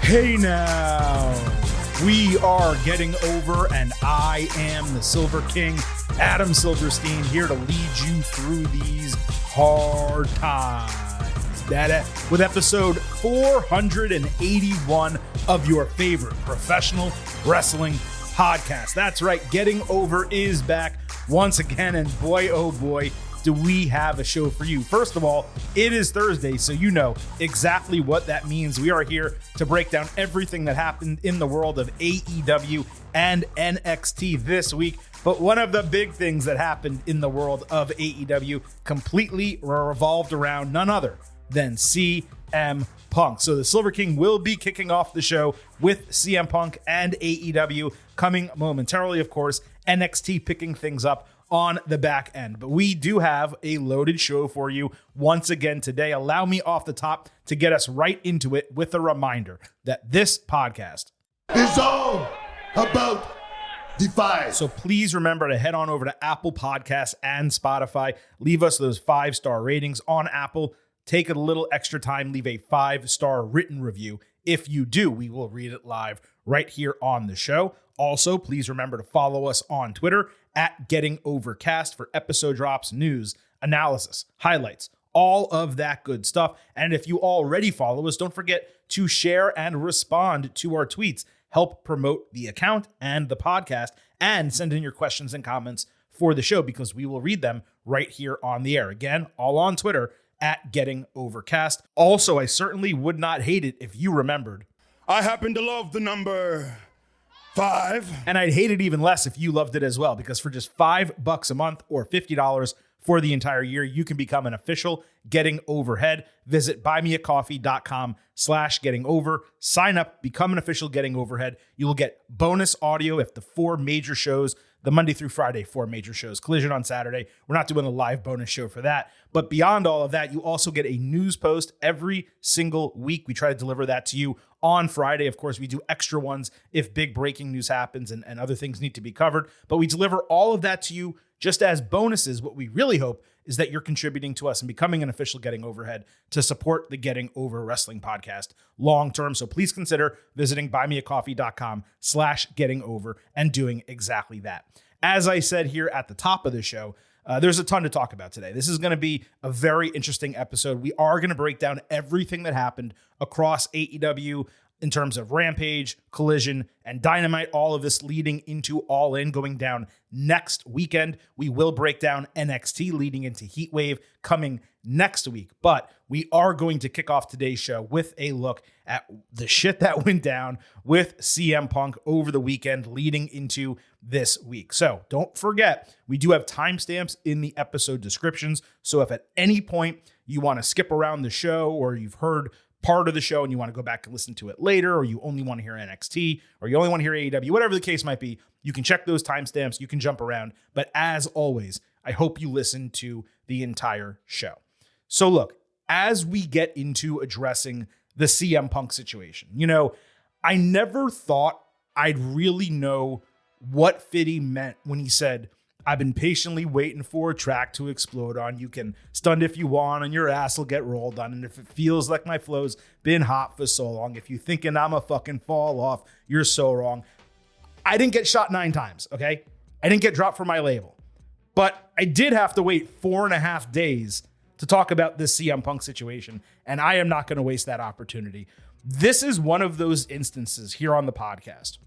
Hey now, we are getting over, and I am the Silver King, Adam Silverstein, here to lead you through these hard times. With episode 481 of your favorite professional wrestling podcast. That's right, Getting Over is back once again, and boy, oh boy, do we have a show for you. First of all, it is Thursday, so you know exactly what that means. We are here to break down everything that happened in the world of AEW and NXT this week. But one of the big things that happened in the world of AEW completely revolved around none other than CM Punk. So the Silver King will be kicking off the show with CM Punk and AEW coming momentarily. Of course, NXT picking things up on the back end. But we do have a loaded show for you once again today. Allow me off the top to get us right into it with a reminder that this podcast is all about Defy. So please remember to head on over to Apple Podcasts and Spotify. Leave us those 5-star ratings on Apple. Take a little extra time. Leave a 5-star written review. If you do, we will read it live right here on the show. Also, please remember to follow us on Twitter at Getting Overcast for episode drops, news, analysis, highlights, all of that good stuff. And if you already follow us, don't forget to share and respond to our tweets. Help promote the account and the podcast, and send in your questions and comments for the show because we will read them right here on the air. Again, all on Twitter at Getting Overcast. Also, I certainly would not hate it if you remembered I happen to love the number 5. And I'd hate it even less if you loved it as well, because for just $5 a month or $50 for the entire year, you can become an official Getting Overhead. Visit buymeacoffee.com/gettingover. Sign up, become an official Getting Overhead. You will get bonus audio if the 4 major shows, the Monday through Friday 4 major shows, Collision on Saturday. We're not doing a live bonus show for that. But beyond all of that, you also get a news post every single week. We try to deliver that to you on Friday. Of course, we do extra ones if big breaking news happens and other things need to be covered. But we deliver all of that to you just as bonuses. What we really hope is that you're contributing to us and becoming an official Getting Overhead to support the Getting Over Wrestling podcast long term. So please consider visiting buymeacoffee.com/gettingover and doing exactly that. As I said here at the top of the show, there's a ton to talk about today. This is going to be a very interesting episode. We are going to break down everything that happened across AEW in terms of Rampage, Collision, and Dynamite, all of this leading into All In going down next weekend. We will break down NXT leading into Heatwave coming next week, but we are going to kick off today's show with a look at the shit that went down with CM Punk over the weekend leading into this week. So don't forget, we do have timestamps in the episode descriptions. So if at any point you want to skip around the show, or you've heard part of the show and you want to go back and listen to it later, or you only want to hear NXT, or you only want to hear AEW, whatever the case might be, you can check those timestamps, you can jump around. But as always, I hope you listen to the entire show. So look, as we get into addressing the CM Punk situation, you know, I never thought I'd really know what Fitty meant when he said, "I've been patiently waiting for a track to explode on. You can stunt if you want, and your ass will get rolled on. And if it feels like my flow's been hot for so long, if you thinking I'm a fucking fall off, you're so wrong." I didn't get shot 9 times, okay? I didn't get dropped from my label. But I did have to wait 4.5 days to talk about this CM Punk situation, and I am not going to waste that opportunity. This is one of those instances here on the podcast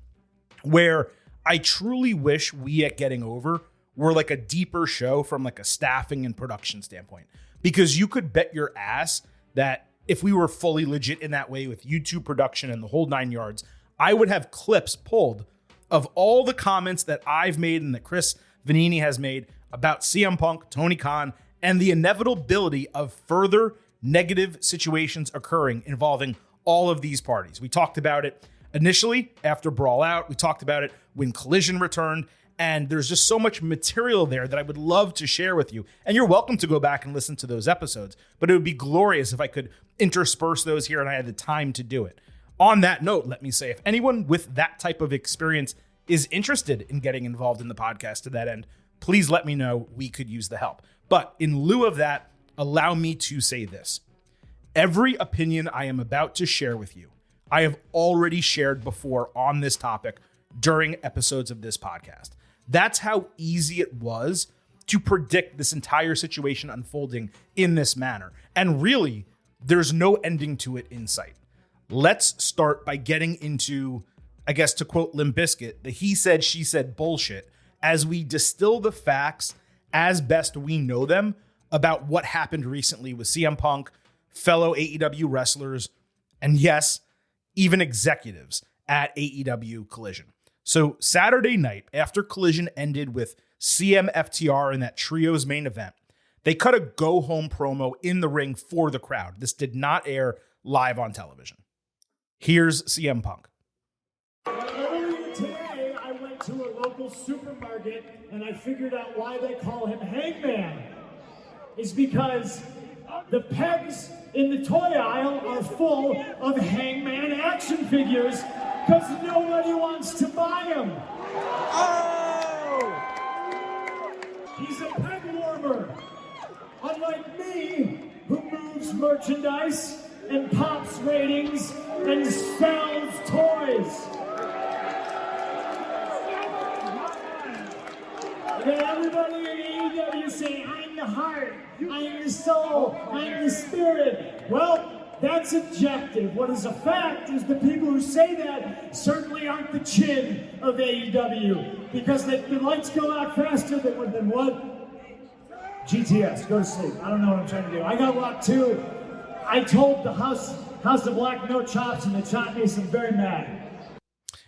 where I truly wish we at Getting Over were like a deeper show from like a staffing and production standpoint, because you could bet your ass that if we were fully legit in that way with YouTube production and the whole 9 yards, I would have clips pulled of all the comments that I've made and that Chris Vanini has made about CM Punk, Tony Khan, and the inevitability of further negative situations occurring involving all of these parties. We talked about it initially after Brawl Out. We talked about it when Collision returned. And there's just so much material there that I would love to share with you. And you're welcome to go back and listen to those episodes. But it would be glorious if I could intersperse those here and I had the time to do it. On that note, let me say, if anyone with that type of experience is interested in getting involved in the podcast to that end, please let me know. We could use the help. But in lieu of that, allow me to say this. Every opinion I am about to share with you, I have already shared before on this topic during episodes of this podcast. That's how easy it was to predict this entire situation unfolding in this manner. And really, there's no ending to it in sight. Let's start by getting into, I guess to quote Limp Bizkit, the he said, she said bullshit as we distill the facts as best we know them about what happened recently with CM Punk, fellow AEW wrestlers, and yes, even executives at AEW Collision. So Saturday night, after Collision ended with CM FTR in that trio's main event, they cut a go-home promo in the ring for the crowd. This did not air live on television. Here's CM Punk. Earlier today, I went to a local supermarket and I figured out why they call him Hangman. It's because the pegs in the toy aisle are full of Hangman action figures because nobody wants to buy them. Oh! He's a peg warmer. Unlike me, who moves merchandise and pops ratings and sells toys. And then everybody in AEW say, I'm the heart, I'm the soul, I'm the spirit. Well, that's objective. What is a fact is the people who say that certainly aren't the chin of AEW because the lights go out faster than what? GTS, go to sleep. I don't know what I'm trying to do. I got locked too. I told the House of Black no chops, and they chopped me, so I'm very mad.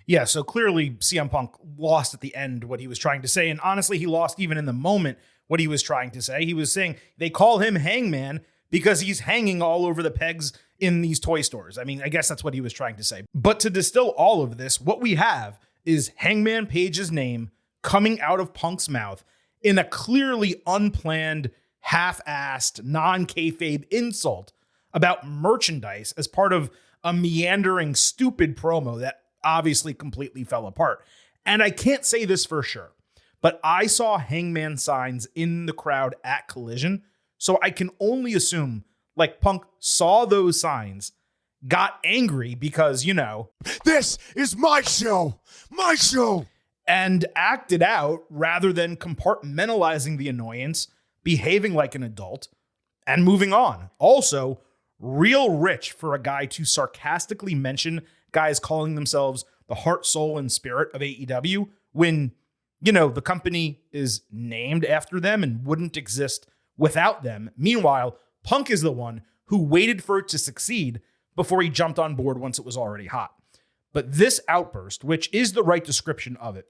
Yeah, so clearly CM Punk lost at the end what he was trying to say, and honestly, he lost even in the moment what he was trying to say. He was saying they call him Hangman because he's hanging all over the pegs in these toy stores. I mean, I guess that's what he was trying to say. But to distill all of this, what we have is Hangman Page's name coming out of Punk's mouth in a clearly unplanned, half-assed, non-kayfabe insult about merchandise as part of a meandering, stupid promo that obviously completely fell apart. And I can't say this for sure, but I saw Hangman signs in the crowd at Collision, so I can only assume, like, Punk saw those signs, got angry because, you know, This is my show! My show! And acted out rather than compartmentalizing the annoyance, behaving like an adult, and moving on. Also, real rich for a guy to sarcastically mention guys calling themselves the heart, soul, and spirit of AEW when, you know, the company is named after them and wouldn't exist without them. Meanwhile, Punk is the one who waited for it to succeed before he jumped on board once it was already hot. But this outburst, which is the right description of it,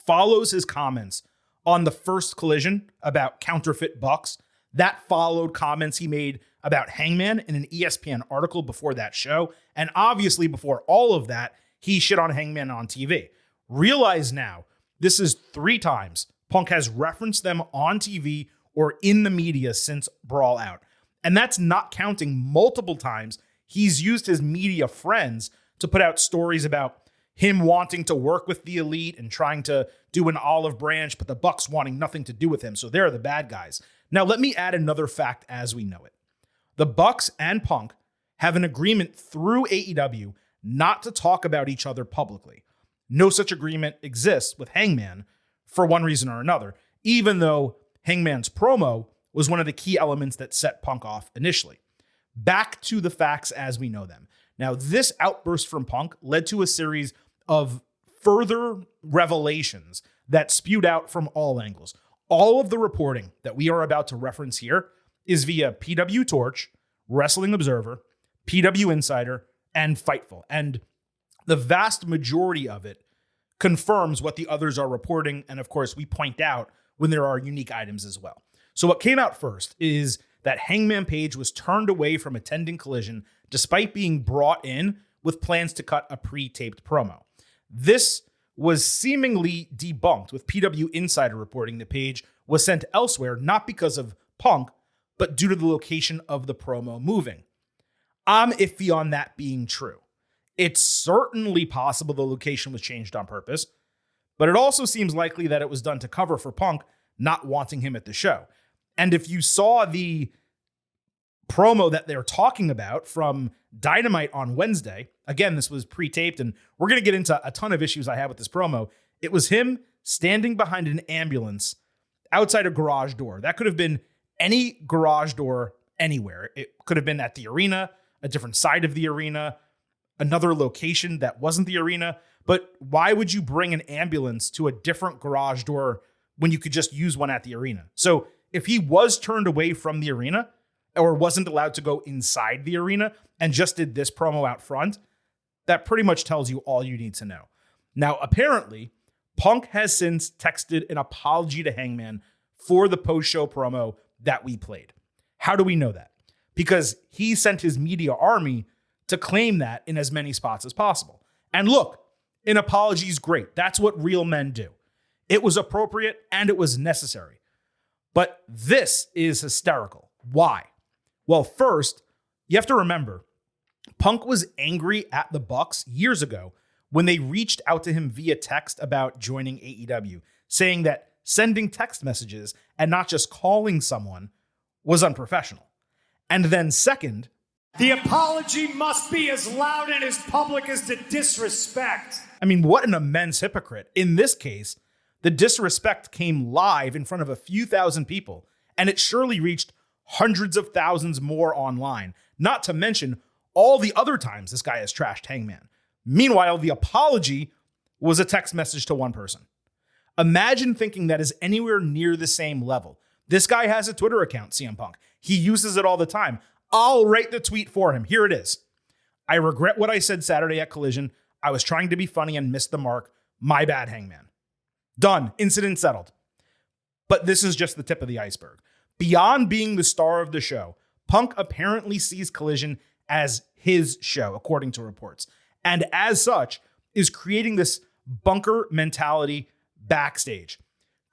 follows his comments on the first Collision about counterfeit bucks. That followed comments he made about Hangman in an ESPN article before that show. And obviously before all of that, he shit on Hangman on TV. Realize now, this is 3 times Punk has referenced them on TV or in the media since Brawl Out. And that's not counting multiple times he's used his media friends to put out stories about him wanting to work with the elite and trying to do an olive branch, but the Bucks wanting nothing to do with him. So they're the bad guys. Now, let me add another fact as we know it. The Bucks and Punk have an agreement through AEW not to talk about each other publicly. No such agreement exists with Hangman for one reason or another, even though Hangman's promo was one of the key elements that set Punk off initially. Back to the facts as we know them. Now, this outburst from Punk led to a series of further revelations that spewed out from all angles. All of the reporting that we are about to reference here is via PW Torch, Wrestling Observer, PW Insider, and Fightful. And the vast majority of it confirms what the others are reporting. And of course, we point out when there are unique items as well. So what came out first is that Hangman Page was turned away from attending Collision despite being brought in with plans to cut a pre-taped promo. This was seemingly debunked, with PW Insider reporting the Page was sent elsewhere, not because of Punk, but due to the location of the promo moving. I'm iffy on that being true. It's certainly possible the location was changed on purpose, but it also seems likely that it was done to cover for Punk not wanting him at the show. And if you saw the promo that they're talking about from Dynamite on Wednesday. Again, this was pre-taped, and we're going to get into a ton of issues I have with this promo. It was him standing behind an ambulance outside a garage door. That could have been any garage door anywhere. It could have been at the arena, a different side of the arena, another location that wasn't the arena. But why would you bring an ambulance to a different garage door when you could just use one at the arena? So if he was turned away from the arena or wasn't allowed to go inside the arena and just did this promo out front, that pretty much tells you all you need to know. Now, apparently, Punk has since texted an apology to Hangman for the post-show promo that we played. How do we know that? Because he sent his media army to claim that in as many spots as possible. And look, an apology is great. That's what real men do. It was appropriate and it was necessary. But this is hysterical. Why? Well, first, you have to remember, Punk was angry at the Bucks years ago when they reached out to him via text about joining AEW, saying that sending text messages and not just calling someone was unprofessional. And then second, the apology must be as loud and as public as the disrespect. I mean, what an immense hypocrite. In this case, the disrespect came live in front of a few thousand people, and it surely reached hundreds of thousands more online, not to mention all the other times this guy has trashed Hangman. Meanwhile, the apology was a text message to one person. Imagine thinking that is anywhere near the same level. This guy has a Twitter account, CM Punk. He uses it all the time. I'll write the tweet for him. Here it is. I regret what I said Saturday at Collision. I was trying to be funny and missed the mark. My bad, Hangman. Done. Incident settled. But this is just the tip of the iceberg. Beyond being the star of the show, Punk apparently sees Collision as his show, according to reports. And as such, is creating this bunker mentality backstage.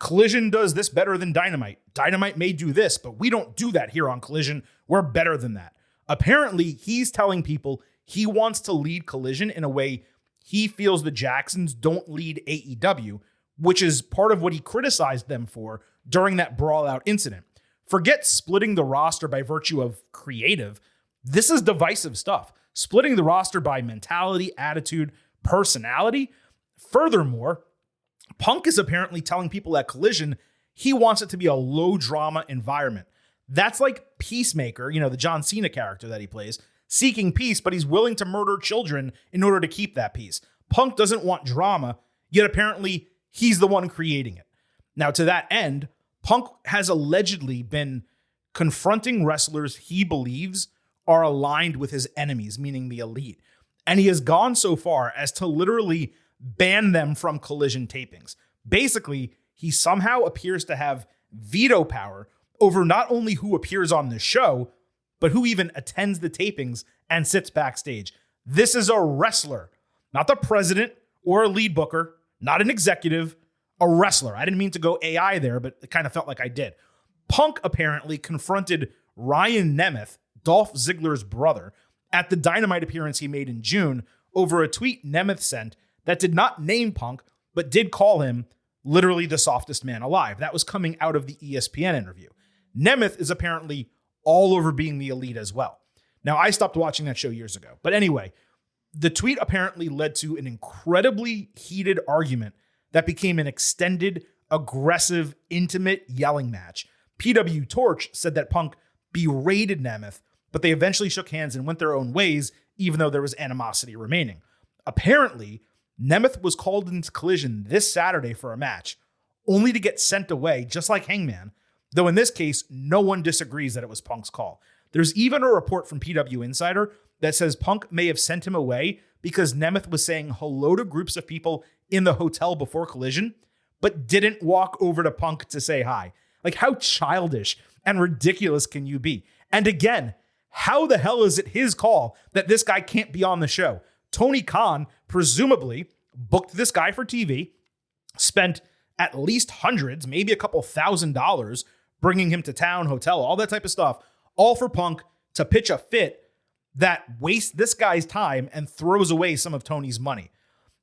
Collision does this better than Dynamite. Dynamite may do this, but we don't do that here on Collision. We're better than that. Apparently, he's telling people he wants to lead Collision in a way he feels the Jacksons don't lead AEW, which is part of what he criticized them for during that brawl-out incident. Forget splitting the roster by virtue of creative. This is divisive stuff. Splitting the roster by mentality, attitude, personality. Furthermore, Punk is apparently telling people at Collision he wants it to be a low-drama environment. That's like Peacemaker, the John Cena character that he plays, seeking peace, but he's willing to murder children in order to keep that peace. Punk doesn't want drama, yet apparently he's the one creating it. Now, to that end, Punk has allegedly been confronting wrestlers he believes are aligned with his enemies, meaning the elite. And he has gone so far as to literally ban them from Collision tapings. Basically, he somehow appears to have veto power over not only who appears on the show, but who even attends the tapings and sits backstage. This is a wrestler, not the president or a lead booker, not an executive, a wrestler. I didn't mean to go AI there, but it kind of felt like I did. Punk apparently confronted Ryan Nemeth, Dolph Ziggler's brother, at the Dynamite appearance he made in June over a tweet Nemeth sent that did not name Punk, but did call him literally the softest man alive. That was coming out of the ESPN interview. Nemeth is apparently all over being the elite as well. Now, I stopped watching that show years ago. But anyway, the tweet apparently led to an incredibly heated argument that became an extended, aggressive, intimate yelling match. PW Torch said that Punk berated Nemeth, but they eventually shook hands and went their own ways, even though there was animosity remaining. Apparently, Nemeth was called into Collision this Saturday for a match, only to get sent away, just like Hangman, though in this case, no one disagrees that it was Punk's call. There's even a report from PW Insider that says Punk may have sent him away because Nemeth was saying hello to groups of people in the hotel before Collision, but didn't walk over to Punk to say hi. Like, how childish and ridiculous can you be? And again, how the hell is it his call that this guy can't be on the show? Tony Khan presumably booked this guy for TV, spent at least hundreds, maybe a couple $1,000 bringing him to town, hotel, all that type of stuff, all for Punk to pitch a fit that wastes this guy's time and throws away some of Tony's money.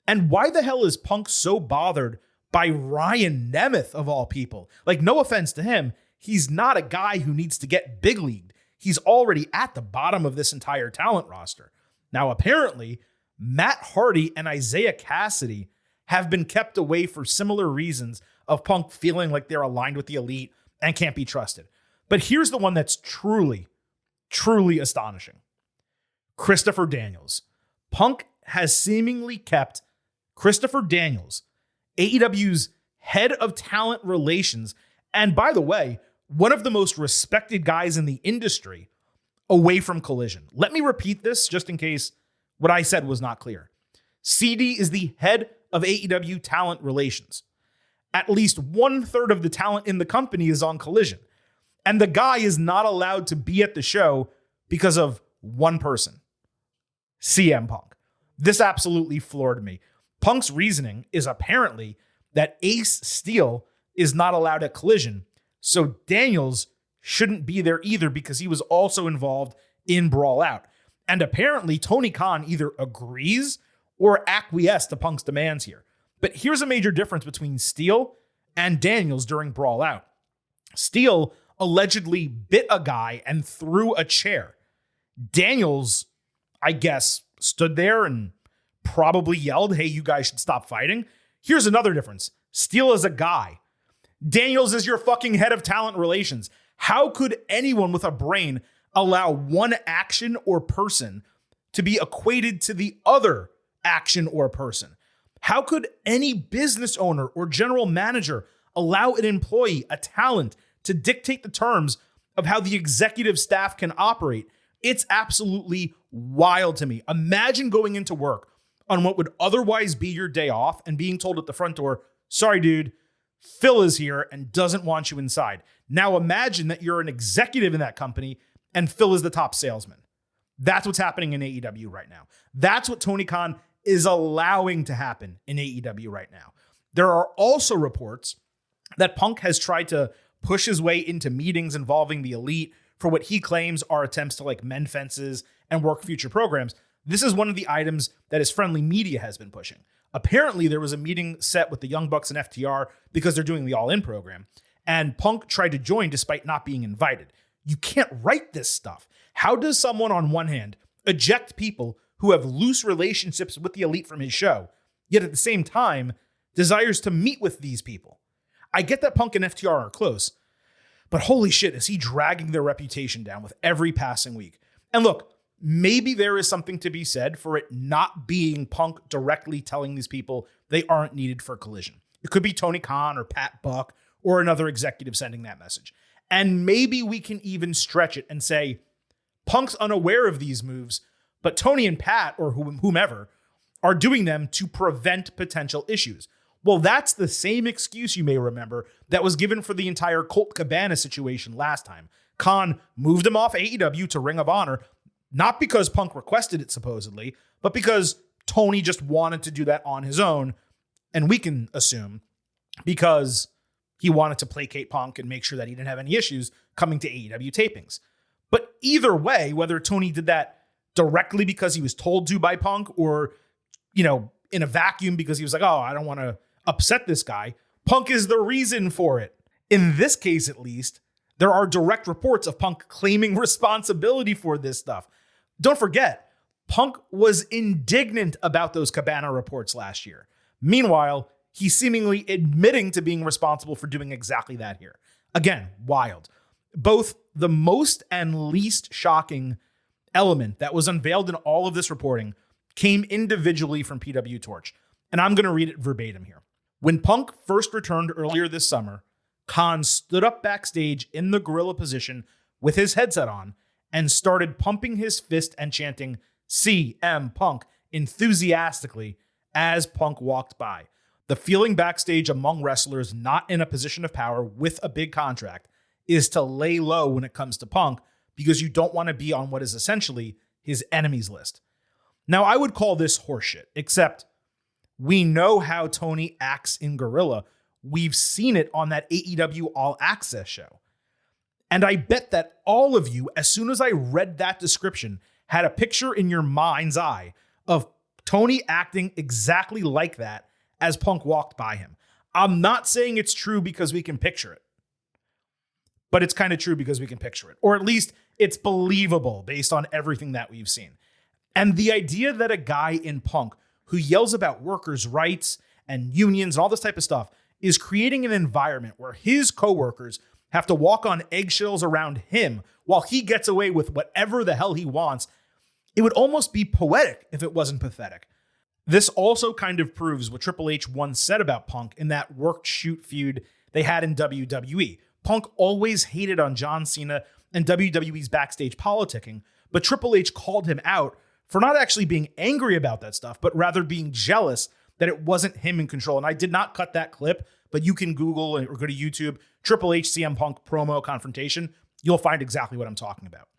And why the hell is Punk so bothered by Ryan Nemeth of all people? Like, no offense to him, he's not a guy who needs to get big leagued. he's already at the bottom of this entire talent roster. Now, apparently, Matt Hardy and Isaiah Cassidy have been kept away for similar reasons of Punk feeling like they're aligned with the elite and can't be trusted. But here's the one that's truly, truly astonishing. Christopher Daniels. Punk has seemingly kept Christopher Daniels, AEW's head of talent relations, and by the way, one of the most respected guys in the industry, away from Collision. Let me repeat this just in case what I said was not clear. CD is the head of AEW talent relations. At least 1/3 of the talent in the company is on Collision. And the guy is not allowed to be at the show because of one person, CM Punk. This absolutely floored me. Punk's reasoning is apparently that Ace Steel is not allowed at Collision, so Daniels shouldn't be there either because he was also involved in Brawl Out. And apparently Tony Khan either agrees or acquiesces to Punk's demands here. But here's a major difference between Steel and Daniels during Brawl Out. Steel allegedly bit a guy and threw a chair. Daniels, I guess, stood there and probably yelled, "Hey, you guys should stop fighting." Here's another difference. Steel is a guy. Daniels is your fucking head of talent relations. How could anyone with a brain allow one action or person to be equated to the other action or person? How could any business owner or general manager allow an employee, a talent, to dictate the terms of how the executive staff can operate? It's absolutely wild to me. Imagine going into work on what would otherwise be your day off and being told at the front door, "Sorry, dude, Phil is here and doesn't want you inside." Now imagine that you're an executive in that company and Phil is the top salesman. That's what's happening in AEW right now. That's what Tony Khan is allowing to happen in AEW right now. There are also reports that Punk has tried to push his way into meetings involving the elite for what he claims are attempts to mend fences and work future programs. This is one of the items that his friendly media has been pushing. Apparently, there was a meeting set with the Young Bucks and FTR because they're doing the All-In program, and Punk tried to join despite not being invited. You can't write this stuff. How does someone on one hand eject people who have loose relationships with the elite from his show, yet at the same time desires to meet with these people? I get that Punk and FTR are close, but holy shit, is he dragging their reputation down with every passing week. And look, maybe there is something to be said for it not being Punk directly telling these people they aren't needed for Collision. It could be Tony Khan or Pat Buck or another executive sending that message. And maybe we can even stretch it and say, Punk's unaware of these moves, but Tony and Pat or whomever are doing them to prevent potential issues. Well, that's the same excuse you may remember that was given for the entire Colt Cabana situation last time. Khan moved him off AEW to Ring of Honor, not because Punk requested it supposedly, but because Tony just wanted to do that on his own. And we can assume because he wanted to placate Punk and make sure that he didn't have any issues coming to AEW tapings. But either way, whether Tony did that directly because he was told to by Punk or, in a vacuum because he was like, "Oh, I don't want to upset this guy," Punk is the reason for it. In this case, at least, there are direct reports of Punk claiming responsibility for this stuff. Don't forget, Punk was indignant about those Cabana reports last year. Meanwhile, he's seemingly admitting to being responsible for doing exactly that here. Again, wild. Both the most and least shocking element that was unveiled in all of this reporting came individually from PW Torch. And I'm going to read it verbatim here. When Punk first returned earlier this summer, Khan stood up backstage in the gorilla position with his headset on and started pumping his fist and chanting CM Punk enthusiastically as Punk walked by. The feeling backstage among wrestlers not in a position of power with a big contract is to lay low when it comes to Punk because you don't want to be on what is essentially his enemies list. Now, I would call this horseshit, except we know how Tony acts in Gorilla. We've seen it on that AEW All Access show. And I bet that all of you, as soon as I read that description, had a picture in your mind's eye of Tony acting exactly like that as Punk walked by him. I'm not saying it's true because we can picture it, but it's kind of true because we can picture it. Or at least It's believable based on everything that we've seen. And the idea that a guy in Punk who yells about workers' rights and unions and all this type of stuff is creating an environment where his coworkers have to walk on eggshells around him while he gets away with whatever the hell he wants, it would almost be poetic if it wasn't pathetic. This also kind of proves what Triple H once said about Punk in that work-shoot feud they had in WWE. Punk always hated on John Cena and WWE's backstage politicking, but Triple H called him out for not actually being angry about that stuff, but rather being jealous that it wasn't him in control. And I did not cut that clip, but you can Google or go to YouTube, Triple H CM Punk promo confrontation. You'll find exactly what I'm talking about.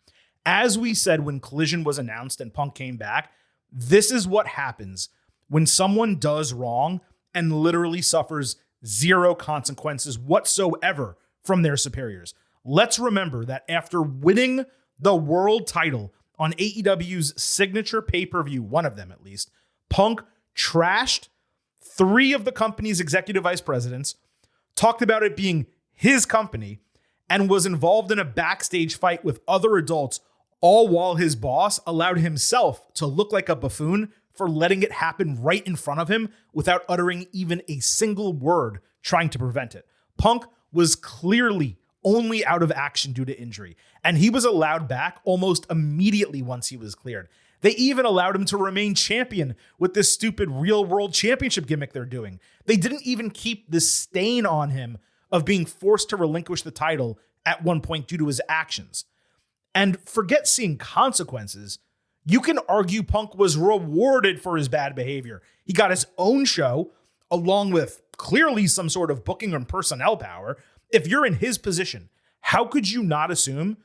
As we said when Collision was announced and Punk came back, this is what happens when someone does wrong and literally suffers zero consequences whatsoever from their superiors. Let's remember that after winning the world title on AEW's signature pay-per-view, one of them at least, Punk trashed 3 of the company's executive vice presidents, talked about it being his company, and was involved in a backstage fight with other adults, all while his boss allowed himself to look like a buffoon for letting it happen right in front of him without uttering even a single word trying to prevent it. Punk was clearly only out of action due to injury, and he was allowed back almost immediately once he was cleared. They even allowed him to remain champion with this stupid real world championship gimmick they're doing. They didn't even keep the stain on him of being forced to relinquish the title at one point due to his actions. And forget seeing consequences. You can argue Punk was rewarded for his bad behavior. He got his own show, along with clearly some sort of booking and personnel power. If you're in his position, how could you not assume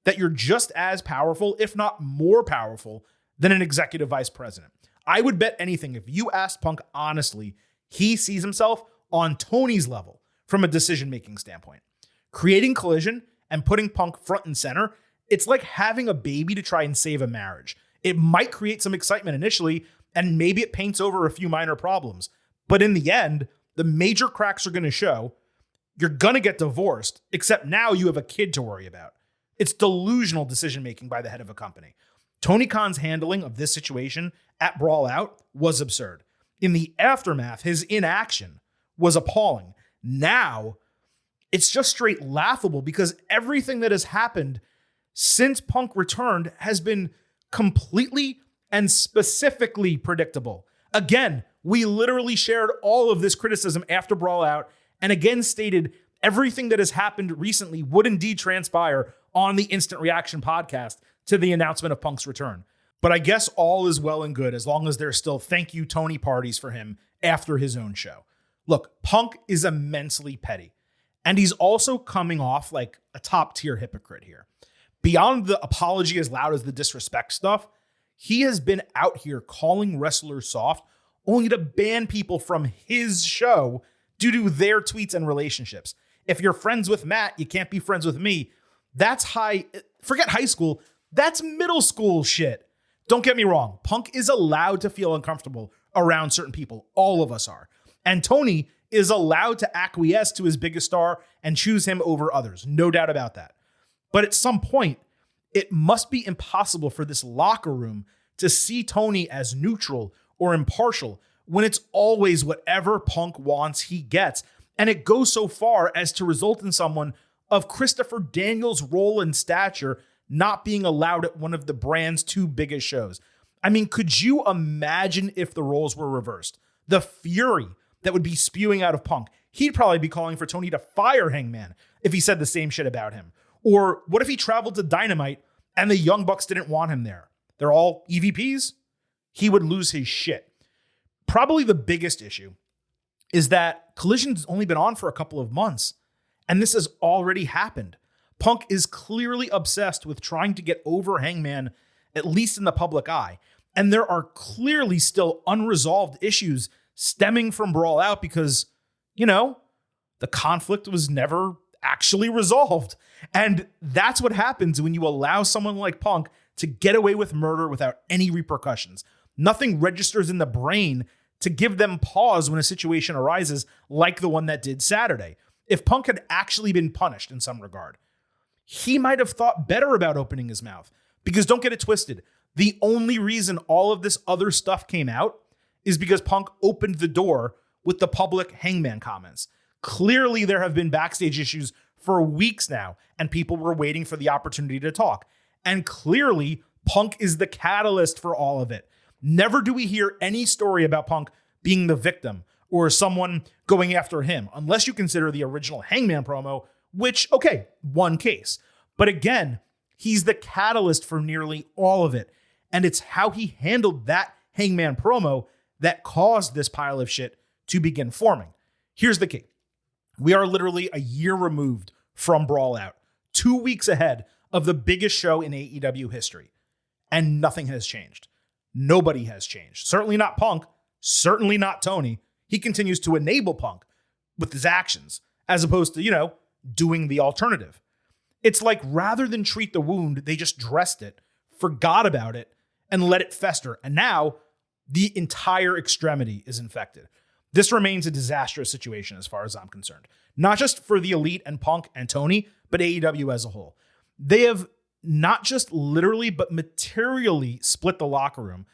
that you're just as powerful, if not more powerful, than an executive vice president? I would bet anything if you asked Punk honestly, he sees himself on Tony's level from a decision-making standpoint. Creating Collision and putting Punk front and center, it's like having a baby to try and save a marriage. It might create some excitement initially, and maybe it paints over a few minor problems. But in the end, the major cracks are going to show. You're going to get divorced, except now you have a kid to worry about. It's delusional decision-making by the head of a company. Tony Khan's handling of this situation at Brawl Out was absurd. In the aftermath, his inaction was appalling. Now, it's just straight laughable because everything that has happened since Punk returned has been completely and specifically predictable. Again, we literally shared all of this criticism after Brawl Out and again stated everything that has happened recently would indeed transpire on the Instant Reaction podcast to the announcement of Punk's return. But I guess all is well and good as long as there's still thank you Tony parties for him after his own show. Look, Punk is immensely petty, and he's also coming off like a top-tier hypocrite here. Beyond the apology as loud as the disrespect stuff, he has been out here calling wrestlers soft only to ban people from his show due to their tweets and relationships. If you're friends with Matt, you can't be friends with me. That's forget high school, that's middle school shit. Don't get me wrong, Punk is allowed to feel uncomfortable around certain people. All of us are. And Tony is allowed to acquiesce to his biggest star and choose him over others. No doubt about that. But at some point, it must be impossible for this locker room to see Tony as neutral or impartial when it's always whatever Punk wants, he gets. And it goes so far as to result in someone of Christopher Daniels' role and stature not being allowed at one of the brand's 2 biggest shows. I mean, could you imagine if the roles were reversed? The fury that would be spewing out of Punk. He'd probably be calling for Tony to fire Hangman if he said the same shit about him. Or what if he traveled to Dynamite and the Young Bucks didn't want him there? They're all EVPs? He would lose his shit. Probably the biggest issue is that Collision's only been on for a couple of months, and this has already happened. Punk is clearly obsessed with trying to get over Hangman, at least in the public eye. And there are clearly still unresolved issues stemming from Brawl Out because, the conflict was never actually resolved. And that's what happens when you allow someone like Punk to get away with murder without any repercussions. Nothing registers in the brain to give them pause when a situation arises like the one that did Saturday. If Punk had actually been punished in some regard, he might have thought better about opening his mouth. Because don't get it twisted. The only reason all of this other stuff came out is because Punk opened the door with the public Hangman comments. Clearly, there have been backstage issues for weeks now, and people were waiting for the opportunity to talk. And clearly, Punk is the catalyst for all of it. Never do we hear any story about Punk being the victim or someone going after him, unless you consider the original Hangman promo, which, okay, one case. But again, he's the catalyst for nearly all of it. And it's how he handled that Hangman promo that caused this pile of shit to begin forming. Here's the key. We are literally a year removed from Brawl Out, 2 weeks ahead of the biggest show in AEW history. And nothing has changed. Nobody has changed. Certainly not Punk. Certainly not Tony. He continues to enable Punk with his actions, as opposed to, doing the alternative. It's like rather than treat the wound, they just dressed it, forgot about it, and let it fester. And now the entire extremity is infected. This remains a disastrous situation as far as I'm concerned. Not just for the Elite and Punk and Tony, but AEW as a whole. They have not just literally, but materially split the locker room.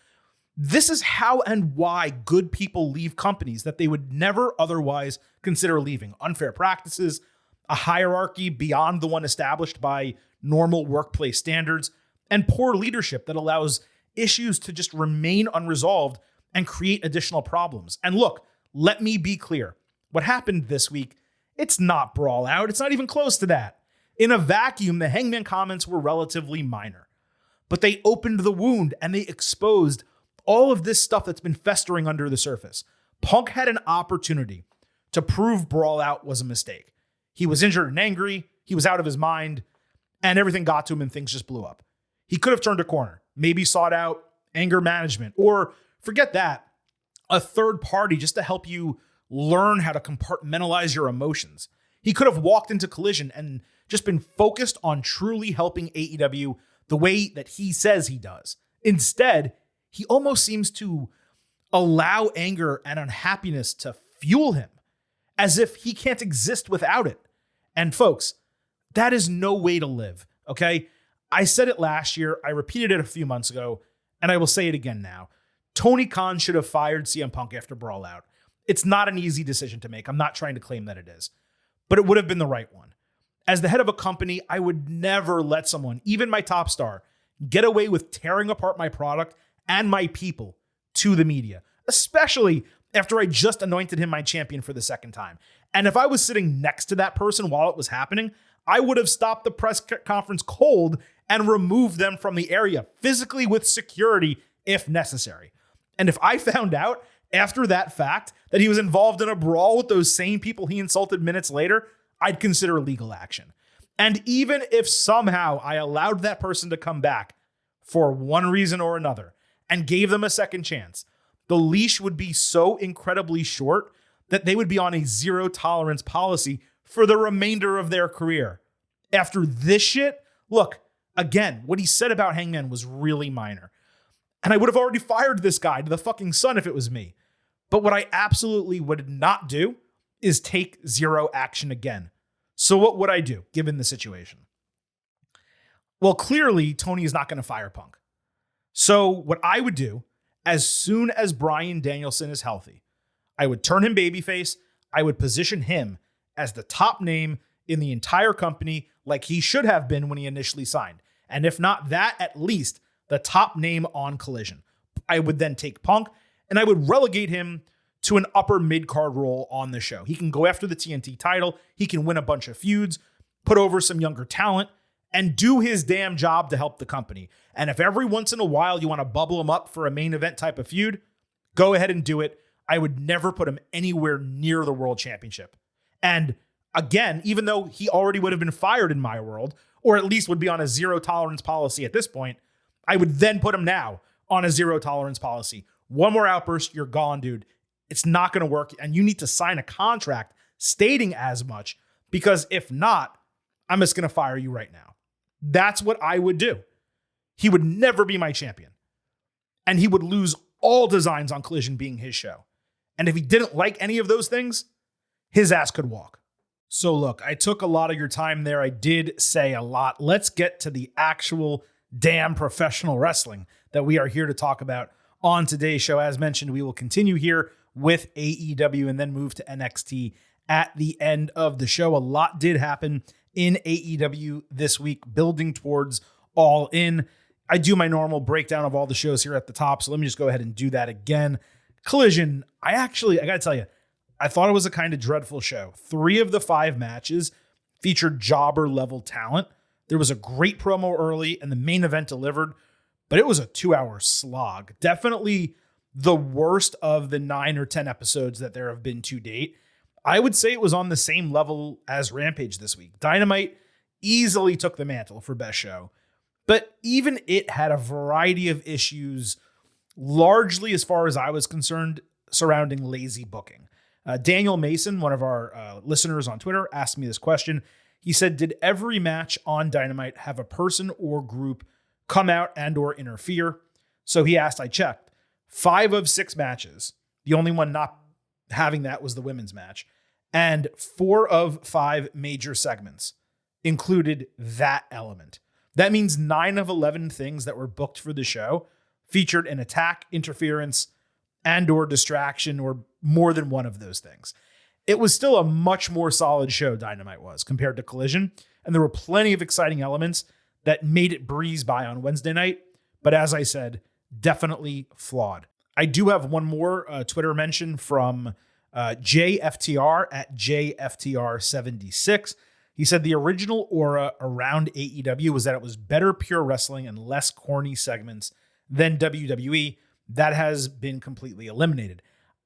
This is how and why good people leave companies that they would never otherwise consider leaving. Unfair practices, a hierarchy beyond the one established by normal workplace standards, and poor leadership that allows issues to just remain unresolved and create additional problems. And look, let me be clear. What happened this week, it's not Brawl Out. It's not even close to that. In a vacuum, the Hangman comments were relatively minor. But they opened the wound and they exposed all of this stuff that's been festering under the surface. Punk had an opportunity to prove Brawl Out was a mistake. He was injured and angry. He was out of his mind. And everything got to him and things just blew up. He could have turned a corner. Maybe sought out anger management. Or forget that. A third party just to help you learn how to compartmentalize your emotions. He could have walked into Collision and just been focused on truly helping AEW the way that he says he does. Instead, he almost seems to allow anger and unhappiness to fuel him as if he can't exist without it. And folks, that is no way to live, okay? I said it last year, I repeated it a few months ago, and I will say it again now. Tony Khan should have fired CM Punk after Brawl Out. It's not an easy decision to make. I'm not trying to claim that it is, but it would have been the right one. As the head of a company, I would never let someone, even my top star, get away with tearing apart my product and my people to the media, especially after I just anointed him my champion for the second time. And if I was sitting next to that person while it was happening, I would have stopped the press conference cold and removed them from the area, physically with security if necessary. And if I found out after that fact that he was involved in a brawl with those same people he insulted minutes later, I'd consider legal action. And even if somehow I allowed that person to come back for one reason or another and gave them a second chance, the leash would be so incredibly short that they would be on a zero tolerance policy for the remainder of their career. After this shit, look, again, what he said about Hangman was really minor. And I would have already fired this guy to the fucking sun if it was me. But what I absolutely would not do is take zero action again. So what would I do, given the situation? Well, clearly, Tony is not going to fire Punk. So what I would do, as soon as Bryan Danielson is healthy, I would turn him babyface. I would position him as the top name in the entire company like he should have been when he initially signed. And if not that, at least the top name on Collision. I would then take Punk and I would relegate him to an upper mid-card role on the show. He can go after the TNT title. He can win a bunch of feuds, put over some younger talent, and do his damn job to help the company. And if every once in a while you want to bubble him up for a main event type of feud, go ahead and do it. I would never put him anywhere near the world championship. And again, even though he already would have been fired in my world, or at least would be on a zero tolerance policy at this point, I would then put him now on a zero tolerance policy. One more outburst, you're gone, dude. It's not going to work. And you need to sign a contract stating as much, because if not, I'm just going to fire you right now. That's what I would do. He would never be my champion. And he would lose all designs on Collision being his show. And if he didn't like any of those things, his ass could walk. So look, I took a lot of your time there. I did say a lot. Let's get to the actual damn professional wrestling that we are here to talk about on today's show. As mentioned, we will continue here with AEW and then move to NXT at the end of the show. A lot did happen in AEW this week, building towards All In. I do my normal breakdown of all the shows here at the top, so let me just go ahead and do that again. Collision, I got to tell you, I thought it was a kind of dreadful show. 3 of the 5 matches featured jobber-level talent. There was a great promo early, and the main event delivered, but it was a 2-hour slog. Definitely the worst of the 9 or 10 episodes that there have been to date. I would say it was on the same level as Rampage this week. Dynamite easily took the mantle for best show, but even it had a variety of issues, largely, as far as I was concerned, surrounding lazy booking. Daniel Mason, one of our listeners on Twitter, asked me this question. He said, did every match on Dynamite have a person or group come out and or interfere? So he asked, I checked. 5 of 6 matches. The only one not having that was the women's match. And 4 of 5 major segments included that element. That means 9 of 11 things that were booked for the show featured an attack, interference, and or distraction, or more than one of those things. It was still a much more solid show, Dynamite was, compared to Collision, and there were plenty of exciting elements that made it breeze by on Wednesday night, but as I said, definitely flawed. I do have one more Twitter mention from JFTR at JFTR76. He said the original aura around AEW was that it was better pure wrestling and less corny segments than WWE. That has been completely eliminated.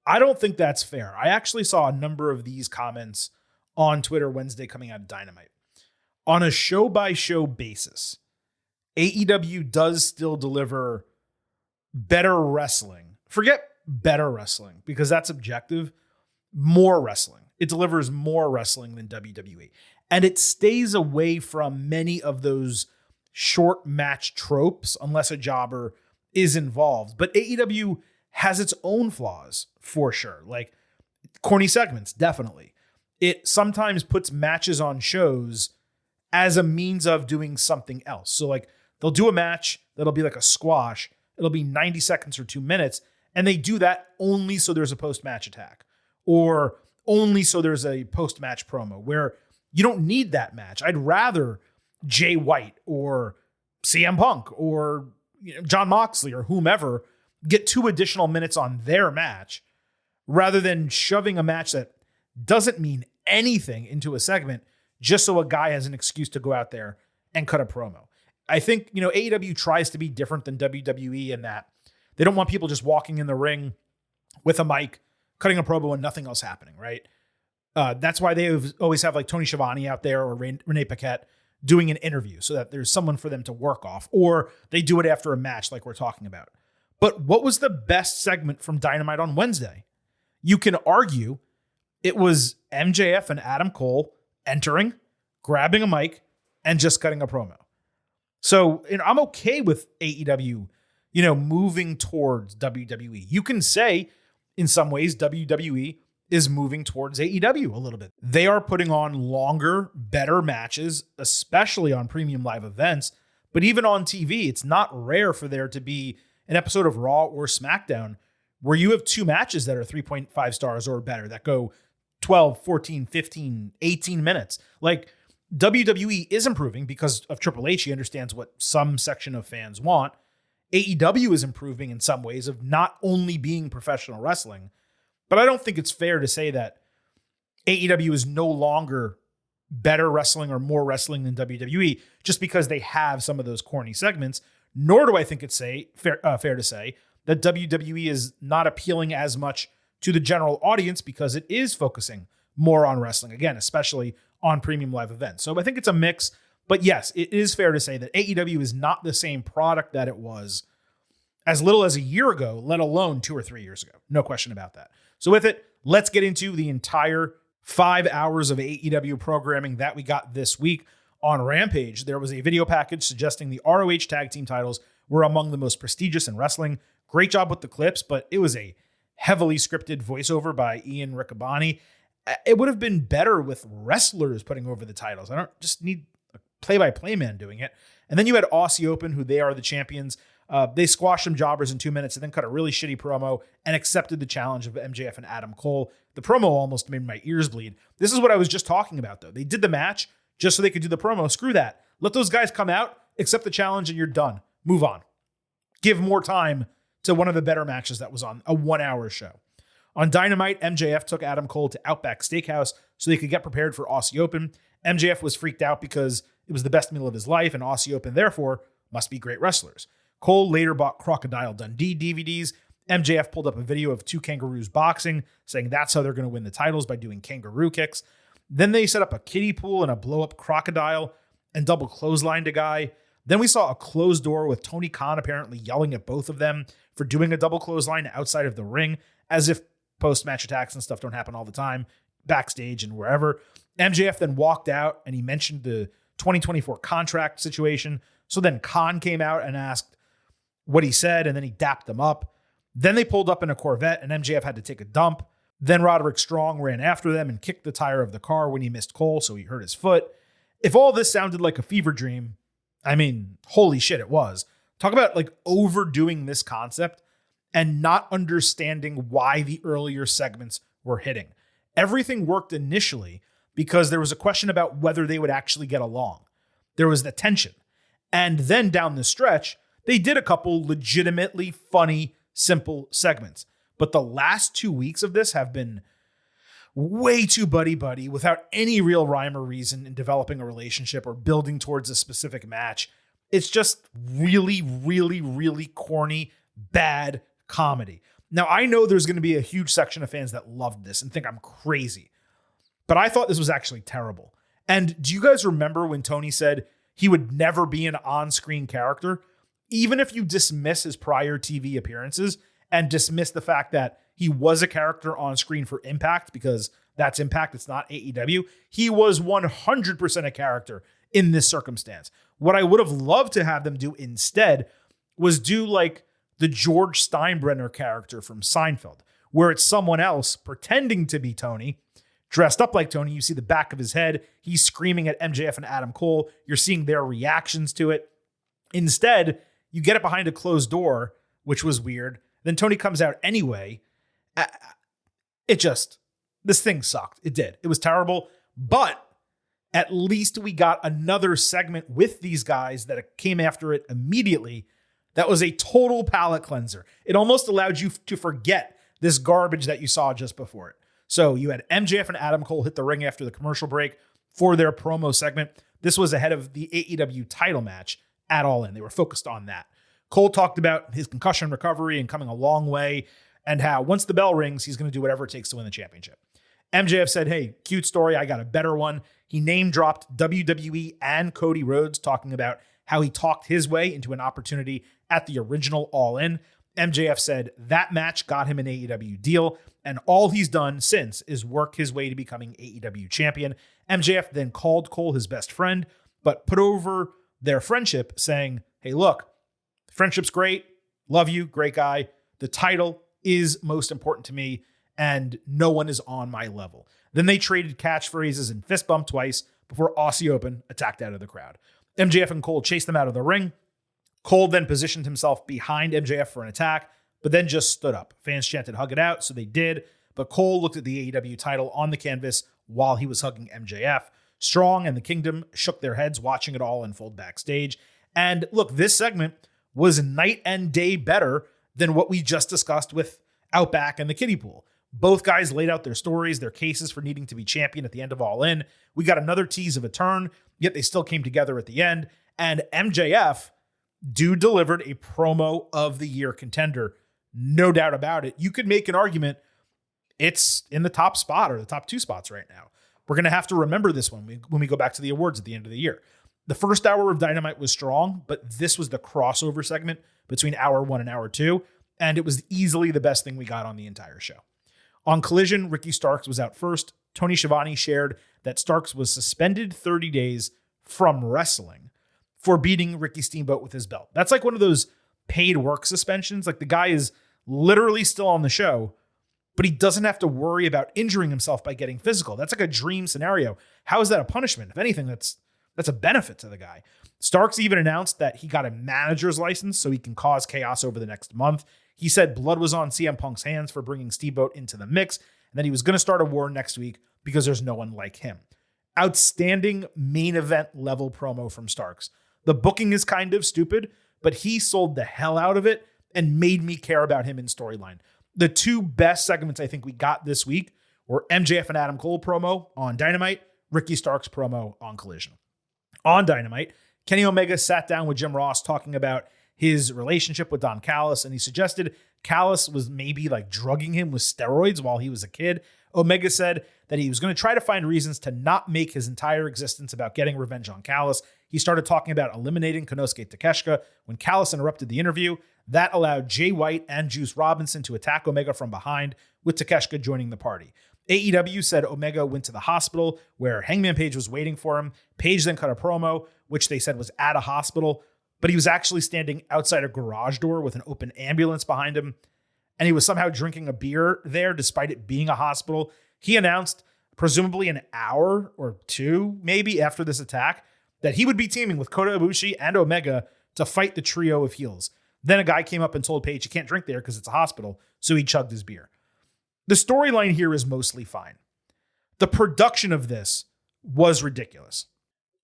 I don't think that's fair. I actually saw a number of these comments on Twitter Wednesday coming out of Dynamite. On a show-by-show basis, AEW does still deliver better wrestling. Forget better wrestling, because that's objective. More wrestling. It delivers more wrestling than WWE. And it stays away from many of those short match tropes, unless a jobber is involved. But AEW has its own flaws, for sure. Like corny segments, definitely. It sometimes puts matches on shows as a means of doing something else. So like they'll do a match that'll be like a squash. It'll be 90 seconds or 2 minutes. And they do that only so there's a post-match attack, or only so there's a post-match promo, where you don't need that match. I'd rather Jay White or CM Punk or John Moxley or whomever get 2 additional minutes on their match, rather than shoving a match that doesn't mean anything into a segment just so a guy has an excuse to go out there and cut a promo. I think, AEW tries to be different than WWE in that they don't want people just walking in the ring with a mic, cutting a promo and nothing else happening, right? That's why they always have like Tony Schiavone out there or Renee Paquette doing an interview so that there's someone for them to work off, or they do it after a match like we're talking about. But what was the best segment from Dynamite on Wednesday? You can argue it was MJF and Adam Cole entering, grabbing a mic, and just cutting a promo. So I'm okay with AEW, moving towards WWE. You can say in some ways WWE is moving towards AEW a little bit. They are putting on longer, better matches, especially on premium live events. But even on TV, it's not rare for there to be an episode of Raw or SmackDown where you have 2 matches that are 3.5 stars or better that go 12, 14, 15, 18 minutes. Like WWE is improving because of Triple H. He understands what some section of fans want. AEW is improving in some ways of not only being professional wrestling, but I don't think it's fair to say that AEW is no longer better wrestling or more wrestling than WWE just because they have some of those corny segments. Nor do I think it's fair to say that WWE is not appealing as much to the general audience because it is focusing more on wrestling, again, especially on premium live events. So I think it's a mix. But yes, it is fair to say that AEW is not the same product that it was as little as a year ago, let alone 2 or 3 years ago. No question about that. So with it, let's get into the entire 5 hours of AEW programming that we got this week. On Rampage, there was a video package suggesting the ROH tag team titles were among the most prestigious in wrestling. Great job with the clips, but it was a heavily scripted voiceover by Ian Riccaboni. it would have been better with wrestlers putting over the titles. I don't just need a play-by-play man doing it. And then you had Aussie Open, who they are the champions. They squashed some jobbers in 2 minutes and then cut a really shitty promo and accepted the challenge of MJF and Adam Cole. The promo almost made my ears bleed. This is what I was just talking about, though. They did the match just so they could do the promo. Screw that. Let those guys come out, accept the challenge, and you're done. Move on. Give more time to one of the better matches that was on a 1-hour show. On Dynamite, MJF took Adam Cole to Outback Steakhouse so they could get prepared for Aussie Open. MJF was freaked out because it was the best meal of his life, and Aussie Open, therefore, must be great wrestlers. Cole later bought Crocodile Dundee DVDs. MJF pulled up a video of two kangaroos boxing, saying that's how they're going to win the titles, by doing kangaroo kicks. Then they set up a kiddie pool and a blow-up crocodile and double clotheslined a guy. Then we saw a closed door with Tony Khan apparently yelling at both of them for doing a double clothesline outside of the ring, as if post-match attacks and stuff don't happen all the time, backstage and wherever. MJF then walked out and he mentioned the 2024 contract situation. So then Khan came out and asked what he said, and then he dapped them up. Then they pulled up in a Corvette and MJF had to take a dump. Then Roderick Strong ran after them and kicked the tire of the car when he missed Cole, so he hurt his foot. If all this sounded like a fever dream, I mean, holy shit, it was. Talk about like overdoing this concept and not understanding why the earlier segments were hitting. Everything worked initially because there was a question about whether they would actually get along. There was the tension. And then down the stretch, they did a couple legitimately funny, simple segments. But the last 2 weeks of this have been way too buddy-buddy without any real rhyme or reason in developing a relationship or building towards a specific match. It's just really, really, really corny, bad comedy. Now, I know there's going to be a huge section of fans that loved this and think I'm crazy, but I thought this was actually terrible. And do you guys remember when Tony said he would never be an on-screen character? Even if you dismiss his prior TV appearances and dismiss the fact that he was a character on screen for Impact, because that's Impact, it's not AEW, he was 100% a character in this circumstance. What I would have loved to have them do instead was do like the George Steinbrenner character from Seinfeld, where it's someone else pretending to be Tony, dressed up like Tony. You see the back of his head. He's screaming at MJF and Adam Cole. You're seeing their reactions to it. Instead, you get it behind a closed door, which was weird. Then Tony comes out anyway. This thing sucked. It did. It was terrible. But at least we got another segment with these guys that came after it immediately. That was a total palate cleanser. It almost allowed you to forget this garbage that you saw just before it. So you had MJF and Adam Cole hit the ring after the commercial break for their promo segment. This was ahead of the AEW title match at All In. They were focused on that. Cole talked about his concussion recovery and coming a long way, and how once the bell rings, he's going to do whatever it takes to win the championship. MJF said, hey, cute story, I got a better one. He name dropped WWE and Cody Rhodes, talking about how he talked his way into an opportunity at the original All In. MJF said that match got him an AEW deal, and all he's done since is work his way to becoming AEW champion. MJF then called Cole his best friend, but put over their friendship, saying, hey, look, friendship's great. Love you. Great guy. The title is most important to me, and no one is on my level. Then they traded catchphrases and fist bump twice before Aussie Open attacked out of the crowd. MJF and Cole chased them out of the ring. Cole then positioned himself behind MJF for an attack, but then just stood up. Fans chanted, hug it out, so they did. But Cole looked at the AEW title on the canvas while he was hugging MJF. Strong and the Kingdom shook their heads watching it all unfold backstage. And look, this segment was night and day better than what we just discussed with Outback and the kiddie pool. Both guys laid out their stories, their cases for needing to be champion at the end of All In. We got another tease of a turn, yet they still came together at the end. And MJF, dude, delivered a promo of the year contender. No doubt about it. You could make an argument it's in the top spot or the top two spots right now. We're going to have to remember this one when we go back to the awards at the end of the year. The first hour of Dynamite was strong, but this was the crossover segment between hour 1 and hour 2, and it was easily the best thing we got on the entire show. On Collision, Ricky Starks was out first. Tony Schiavone shared that Starks was suspended 30 days from wrestling for beating Ricky Steamboat with his belt. That's like one of those paid work suspensions. Like the guy is literally still on the show, but he doesn't have to worry about injuring himself by getting physical. That's like a dream scenario. How is that a punishment? If anything, that's a benefit to the guy. Starks even announced that he got a manager's license so he can cause chaos over the next month. He said blood was on CM Punk's hands for bringing Steamboat into the mix, and that he was going to start a war next week because there's no one like him. Outstanding main event level promo from Starks. The booking is kind of stupid, but he sold the hell out of it and made me care about him in storyline. The two best segments I think we got this week were MJF and Adam Cole promo on Dynamite, Ricky Starks promo on Collision. On Dynamite, Kenny Omega sat down with Jim Ross talking about his relationship with Don Callis, and he suggested Callis was maybe like drugging him with steroids while he was a kid. Omega said that he was going to try to find reasons to not make his entire existence about getting revenge on Callis. He started talking about eliminating Konosuke Takeshita when Callis interrupted the interview. That allowed Jay White and Juice Robinson to attack Omega from behind, with Takeshita joining the party. AEW said Omega went to the hospital where Hangman Page was waiting for him. Page then cut a promo, which they said was at a hospital, but he was actually standing outside a garage door with an open ambulance behind him, and he was somehow drinking a beer there despite it being a hospital. He announced, presumably an hour or two maybe after this attack, that he would be teaming with Kota Ibushi and Omega to fight the trio of heels. Then a guy came up and told Page you can't drink there because it's a hospital, so he chugged his beer. The storyline here is mostly fine. The production of this was ridiculous.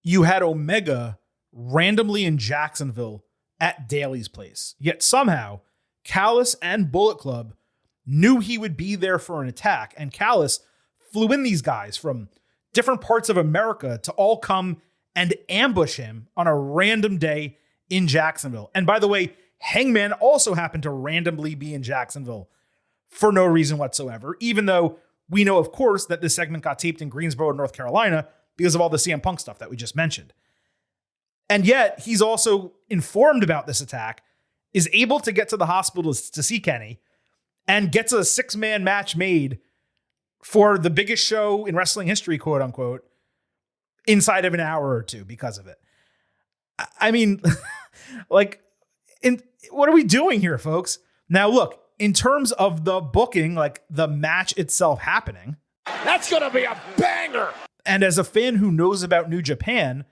You had Omega randomly in Jacksonville at Daly's place, yet somehow Callis and Bullet Club knew he would be there for an attack, and Callis flew in these guys from different parts of America to all come and ambush him on a random day in Jacksonville. And by the way, Hangman also happened to randomly be in Jacksonville for no reason whatsoever, even though we know, of course, that this segment got taped in Greensboro, North Carolina, because of all the CM Punk stuff that we just mentioned. And yet, he's also informed about this attack, is able to get to the hospital to see Kenny, and gets a 6-man match made for the biggest show in wrestling history, quote unquote, inside of an hour or two because of it. I mean, like, what are we doing here, folks? Now, look, in terms of the booking, like the match itself happening, That's gonna be a banger! and as a fan who knows about New Japan,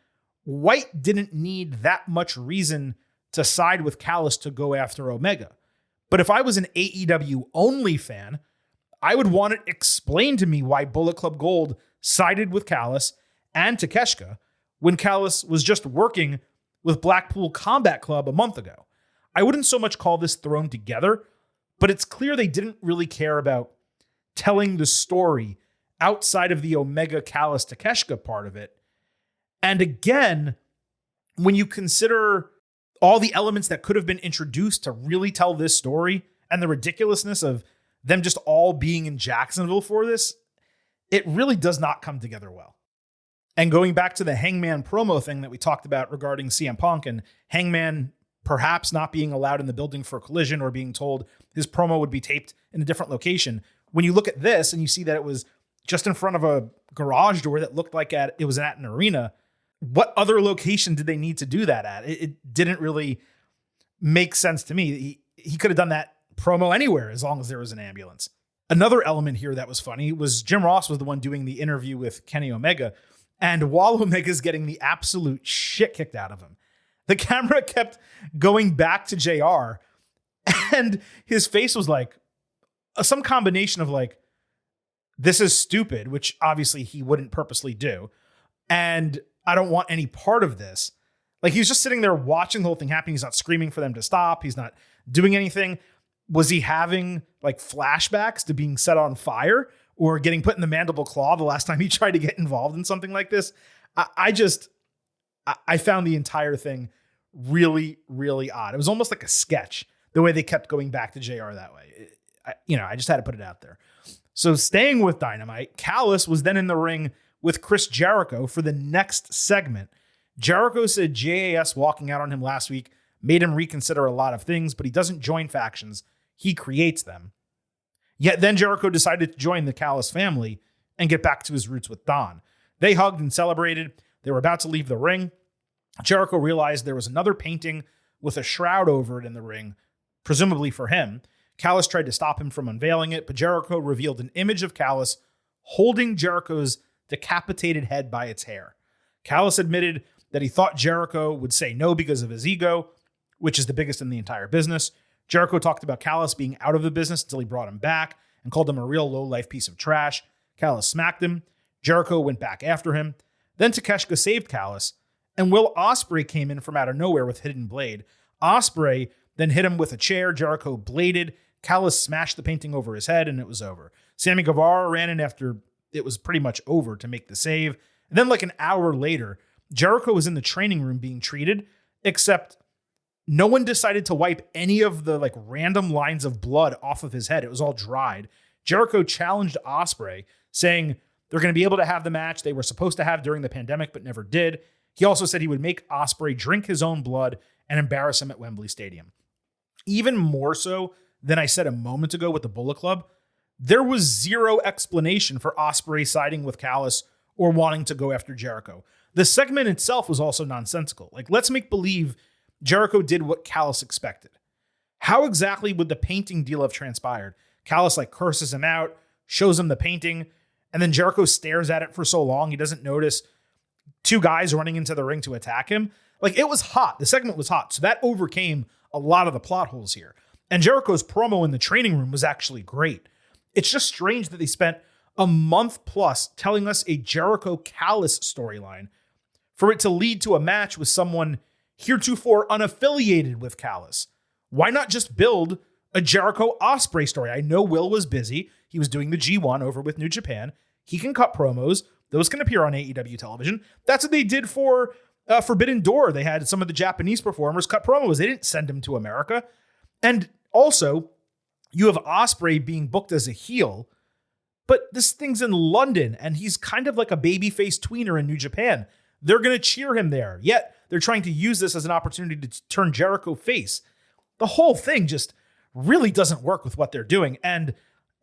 White didn't need that much reason to side with Callis to go after Omega. But if I was an AEW only fan, I would want it explained to me why Bullet Club Gold sided with Callis and Takeshita when Callis was just working with Blackpool Combat Club a month ago. I wouldn't so much call this thrown together, but it's clear they didn't really care about telling the story outside of the Omega Callis Takeshita part of it. And again, when you consider all the elements that could have been introduced to really tell this story and the ridiculousness of them just all being in Jacksonville for this, it really does not come together well. And going back to the Hangman promo thing that we talked about regarding CM Punk and Hangman perhaps not being allowed in the building for Collision or being told his promo would be taped in a different location. When you look at this and you see that it was just in front of a garage door that looked like it was at an arena, what other location did they need to do that at? It didn't really make sense to me. He could have done that promo anywhere as long as there was an ambulance. Another element here that was funny was Jim Ross was the one doing the interview with Kenny Omega. And while Omega's getting the absolute shit kicked out of him, the camera kept going back to JR and his face was like some combination of like, this is stupid, which obviously he wouldn't purposely do. And I don't want any part of this. Like, he was just sitting there watching the whole thing happen. He's not screaming for them to stop. He's not doing anything. Was he having like flashbacks to being set on fire or getting put in the mandible claw the last time he tried to get involved in something like this? I found the entire thing really, really odd. It was almost like a sketch, the way they kept going back to JR that way. I just had to put it out there. So staying with Dynamite, Callis was then in the ring with Chris Jericho for the next segment. Jericho said JAS walking out on him last week made him reconsider a lot of things, but he doesn't join factions. He creates them. Yet then Jericho decided to join the Callis family and get back to his roots with Don. They hugged and celebrated. They were about to leave the ring. Jericho realized there was another painting with a shroud over it in the ring, presumably for him. Callis tried to stop him from unveiling it, but Jericho revealed an image of Callis holding Jericho's decapitated head by its hair. Callis admitted that he thought Jericho would say no because of his ego, which is the biggest in the entire business. Jericho talked about Callis being out of the business until he brought him back and called him a real low-life piece of trash. Callis smacked him. Jericho went back after him. Then Takeshita saved Callis, and Will Ospreay came in from out of nowhere with Hidden Blade. Ospreay then hit him with a chair. Jericho bladed. Callis smashed the painting over his head, and it was over. Sammy Guevara ran in after it was pretty much over to make the save. And then like an hour later, Jericho was in the training room being treated, except no one decided to wipe any of the like random lines of blood off of his head. It was all dried. Jericho challenged Ospreay, saying they're going to be able to have the match they were supposed to have during the pandemic, but never did. He also said he would make Ospreay drink his own blood and embarrass him at Wembley Stadium. Even more so than I said a moment ago with the Bullet Club, there was zero explanation for Ospreay siding with Callis or wanting to go after Jericho. The segment itself was also nonsensical. Like, let's make believe Jericho did what Callis expected. How exactly would the painting deal have transpired? Callis like curses him out, shows him the painting, and then Jericho stares at it for so long he doesn't notice two guys running into the ring to attack him. Like, it was hot. The segment was hot. So that overcame a lot of the plot holes here. And Jericho's promo in the training room was actually great. It's just strange that they spent a month plus telling us a Jericho Callis storyline for it to lead to a match with someone heretofore unaffiliated with Callis. Why not just build a Jericho Ospreay story? I know Will was busy. He was doing the G1 over with New Japan. He can cut promos. Those can appear on AEW television. That's what they did for Forbidden Door. They had some of the Japanese performers cut promos. They didn't send him to America. And also, you have Ospreay being booked as a heel, but this thing's in London, and he's kind of like a babyface tweener in New Japan. They're going to cheer him there. Yet, they're trying to use this as an opportunity to turn Jericho face. The whole thing just really doesn't work with what they're doing. And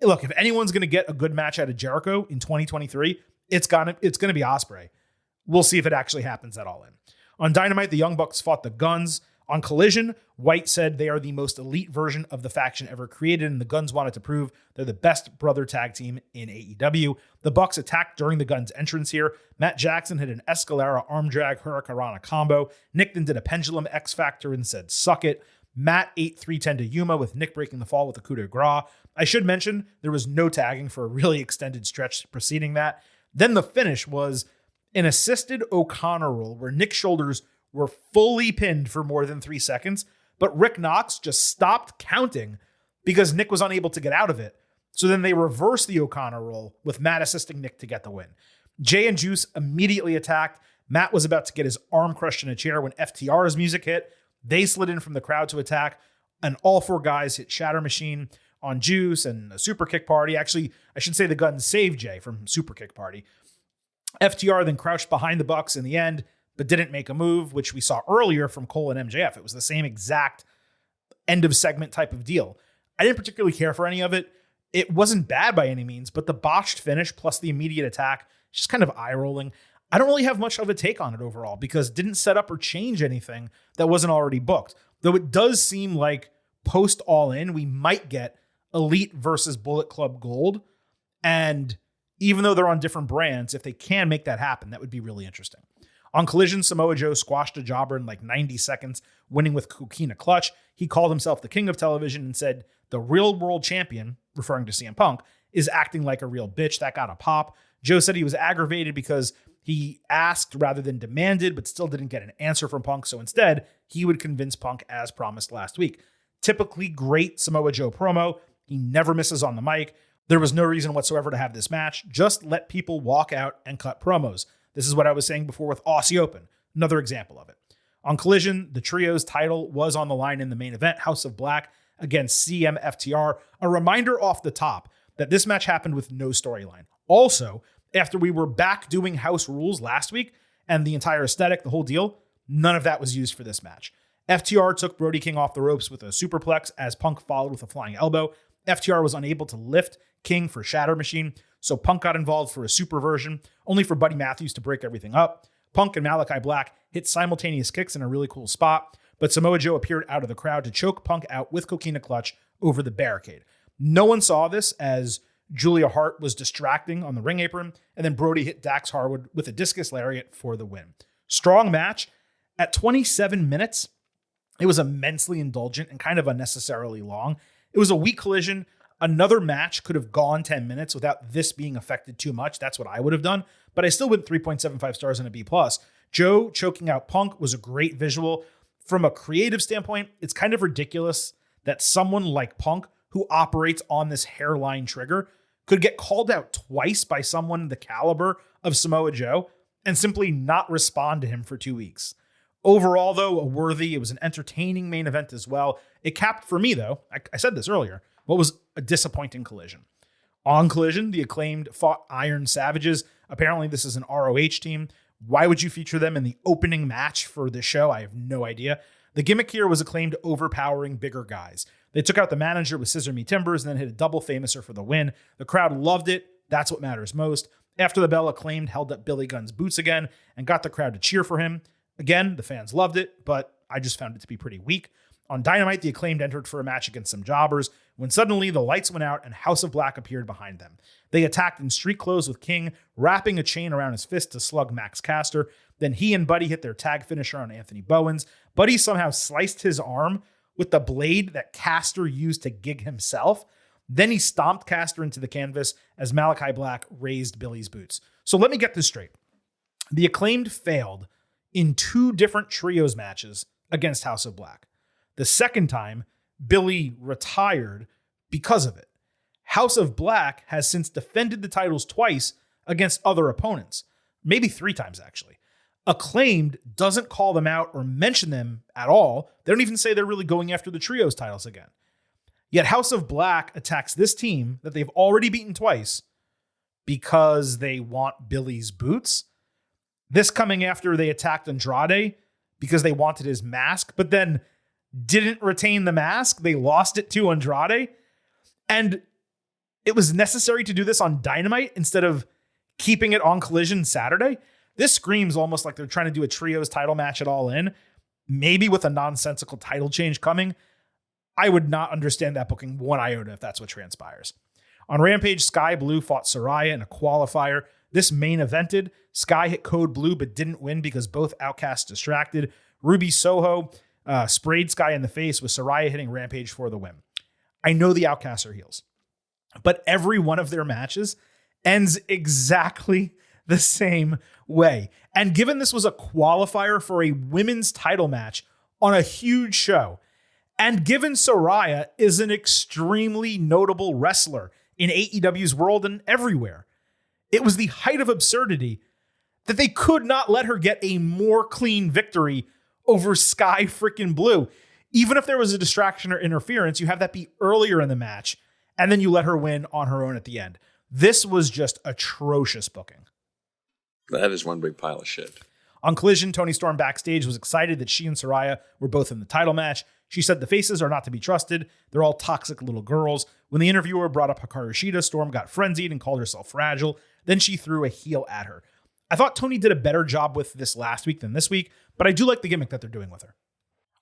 look, if anyone's going to get a good match out of Jericho in 2023, it's going to be Ospreay. We'll see if it actually happens at All In. On Dynamite, the Young Bucks fought the Guns. On Collision, White said they are the most elite version of the faction ever created, and the Guns wanted to prove they're the best brother tag team in AEW. The Bucks attacked during the Guns' entrance here. Matt Jackson hit an Escalera arm drag Hurricanrana combo. Nick then did a pendulum X Factor and said, "Suck it." Matt ate 310 to Yuma, with Nick breaking the fall with a coup de grace. I should mention there was no tagging for a really extended stretch preceding that. Then the finish was an assisted O'Connor roll where Nick's shoulders were fully pinned for more than 3 seconds, but Rick Knox just stopped counting because Nick was unable to get out of it. So then they reversed the O'Connor roll with Matt assisting Nick to get the win. Jay and Juice immediately attacked. Matt was about to get his arm crushed in a chair when FTR's music hit. They slid in from the crowd to attack, and all four guys hit Shatter Machine on Juice and a Super Kick Party. Actually, I should say the Guns saved Jay from Super Kick Party. FTR then crouched behind the Bucks in the end, but didn't make a move, which we saw earlier from Cole and MJF. It was the same exact end of segment type of deal. I didn't particularly care for any of it. It wasn't bad by any means, but the botched finish plus the immediate attack, just kind of eye-rolling. I don't really have much of a take on it overall because it didn't set up or change anything that wasn't already booked. Though it does seem like post All In, we might get Elite versus Bullet Club Gold. And even though they're on different brands, if they can make that happen, that would be really interesting. On Collision, Samoa Joe squashed a jobber in like 90 seconds, winning with Coquina Clutch. He called himself the king of television and said the real world champion, referring to CM Punk, is acting like a real bitch. That got a pop. Joe said he was aggravated because he asked rather than demanded, but still didn't get an answer from Punk. So instead, he would convince Punk as promised last week. Typically great Samoa Joe promo. He never misses on the mic. There was no reason whatsoever to have this match. Just let people walk out and cut promos. This is what I was saying before with Aussie Open. Another example of it. On Collision, the trio's title was on the line in the main event, House of Black against CMFTR. A reminder off the top that this match happened with no storyline. Also, after we were back doing house rules last week and the entire aesthetic, the whole deal, none of that was used for this match. FTR took Brody King off the ropes with a superplex as Punk followed with a flying elbow. FTR was unable to lift King for Shatter Machine, so Punk got involved for a super version, only for Buddy Matthews to break everything up. Punk and Malachi Black hit simultaneous kicks in a really cool spot, but Samoa Joe appeared out of the crowd to choke Punk out with Coquina Clutch over the barricade. No one saw this as Julia Hart was distracting on the ring apron, and then Brody hit Dax Harwood with a discus lariat for the win. Strong match. At 27 minutes, it was immensely indulgent and kind of unnecessarily long. It was a weak collision. Another match could have gone 10 minutes without this being affected too much. That's what I would have done, but I still went 3.75 stars and a B+. Joe choking out Punk was a great visual. From a creative standpoint, it's kind of ridiculous that someone like Punk, who operates on this hairline trigger, could get called out twice by someone the caliber of Samoa Joe and simply not respond to him for 2 weeks. Overall, though, it was an entertaining main event as well. It capped for me, though, I said this earlier, what was a disappointing Collision. On Collision, the Acclaimed fought Iron Savages. Apparently, this is an ROH team. Why would you feature them in the opening match for this show? I have no idea. The gimmick here was Acclaimed overpowering bigger guys. They took out the manager with Scissor Me Timbers and then hit a double famouser for the win. The crowd loved it. That's what matters most. After the bell, Acclaimed held up Billy Gunn's boots again and got the crowd to cheer for him. Again, the fans loved it, but I just found it to be pretty weak. On Dynamite, the Acclaimed entered for a match against some jobbers when suddenly the lights went out and House of Black appeared behind them. They attacked in street clothes with King, wrapping a chain around his fist to slug Max Caster. Then he and Buddy hit their tag finisher on Anthony Bowens. Buddy somehow sliced his arm with the blade that Caster used to gig himself. Then he stomped Caster into the canvas as Malachi Black raised Billy's boots. So let me get this straight. The Acclaimed failed in 2 different trios matches against House of Black. The second time, Billy retired because of it. House of Black has since defended the titles twice against other opponents, maybe 3 times actually. Acclaimed doesn't call them out or mention them at all. They don't even say they're really going after the trios titles again. Yet House of Black attacks this team that they've already beaten twice because they want Billy's boots. This coming after they attacked Andrade because they wanted his mask, but then didn't retain the mask. They lost it to Andrade. And it was necessary to do this on Dynamite instead of keeping it on Collision Saturday. This screams almost like they're trying to do a trios title match at All In, maybe with a nonsensical title change coming. I would not understand that booking one iota if that's what transpires. On Rampage, Sky Blue fought Saraya in a qualifier. This main evented. Sky hit Code Blue but didn't win because both outcasts distracted. Ruby Soho sprayed Sky in the face with Saraya hitting Rampage for the win. I know the outcasts are heels, but every one of their matches ends exactly the same way. And given this was a qualifier for a women's title match on a huge show, and given Saraya is an extremely notable wrestler in AEW's world and everywhere, it was the height of absurdity that they could not let her get a more clean victory over Sky freaking Blue. Even if there was a distraction or interference, you have that be earlier in the match, and then you let her win on her own at the end. This was just atrocious booking. That is one big pile of shit. On Collision, Toni Storm backstage was excited that she and Saraya were both in the title match. She said the faces are not to be trusted. They're all toxic little girls. When the interviewer brought up Hikaru Shida, Storm got frenzied and called herself fragile. Then she threw a heel at her. I thought Toni did a better job with this last week than this week, but I do like the gimmick that they're doing with her.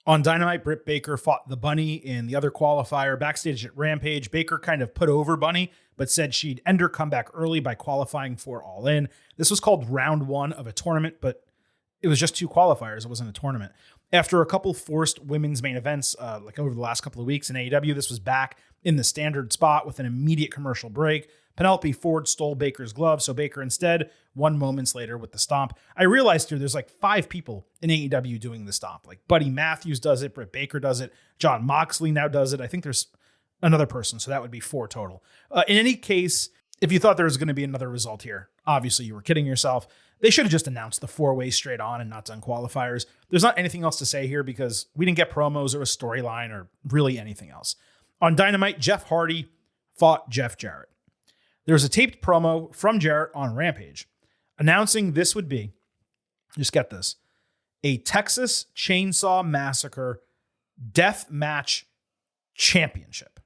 On Dynamite, Britt Baker fought the Bunny in the other qualifier. Backstage at Rampage, Baker kind of put over Bunny, but said she'd end her comeback early by qualifying for All In. This was called round 1 of a tournament, but it was just 2 qualifiers. It wasn't a tournament. After a couple forced women's main events, like over the last couple of weeks in AEW, this was back in the standard spot with an immediate commercial break. Penelope Ford stole Baker's glove, so Baker instead won moments later with the stomp. I realized here there's like 5 people in AEW doing the stomp. Like Buddy Matthews does it, Britt Baker does it, John Moxley now does it. I think there's another person, so that would be 4 total. In any case, if you thought there was going to be another result here, obviously you were kidding yourself. They should have just announced the 4-way straight on and not done qualifiers. There's not anything else to say here because we didn't get promos or a storyline or really anything else. On Dynamite, Jeff Hardy fought Jeff Jarrett. There was a taped promo from Jarrett on Rampage announcing this would be, just get this, a Texas Chainsaw Massacre Death Match Championship.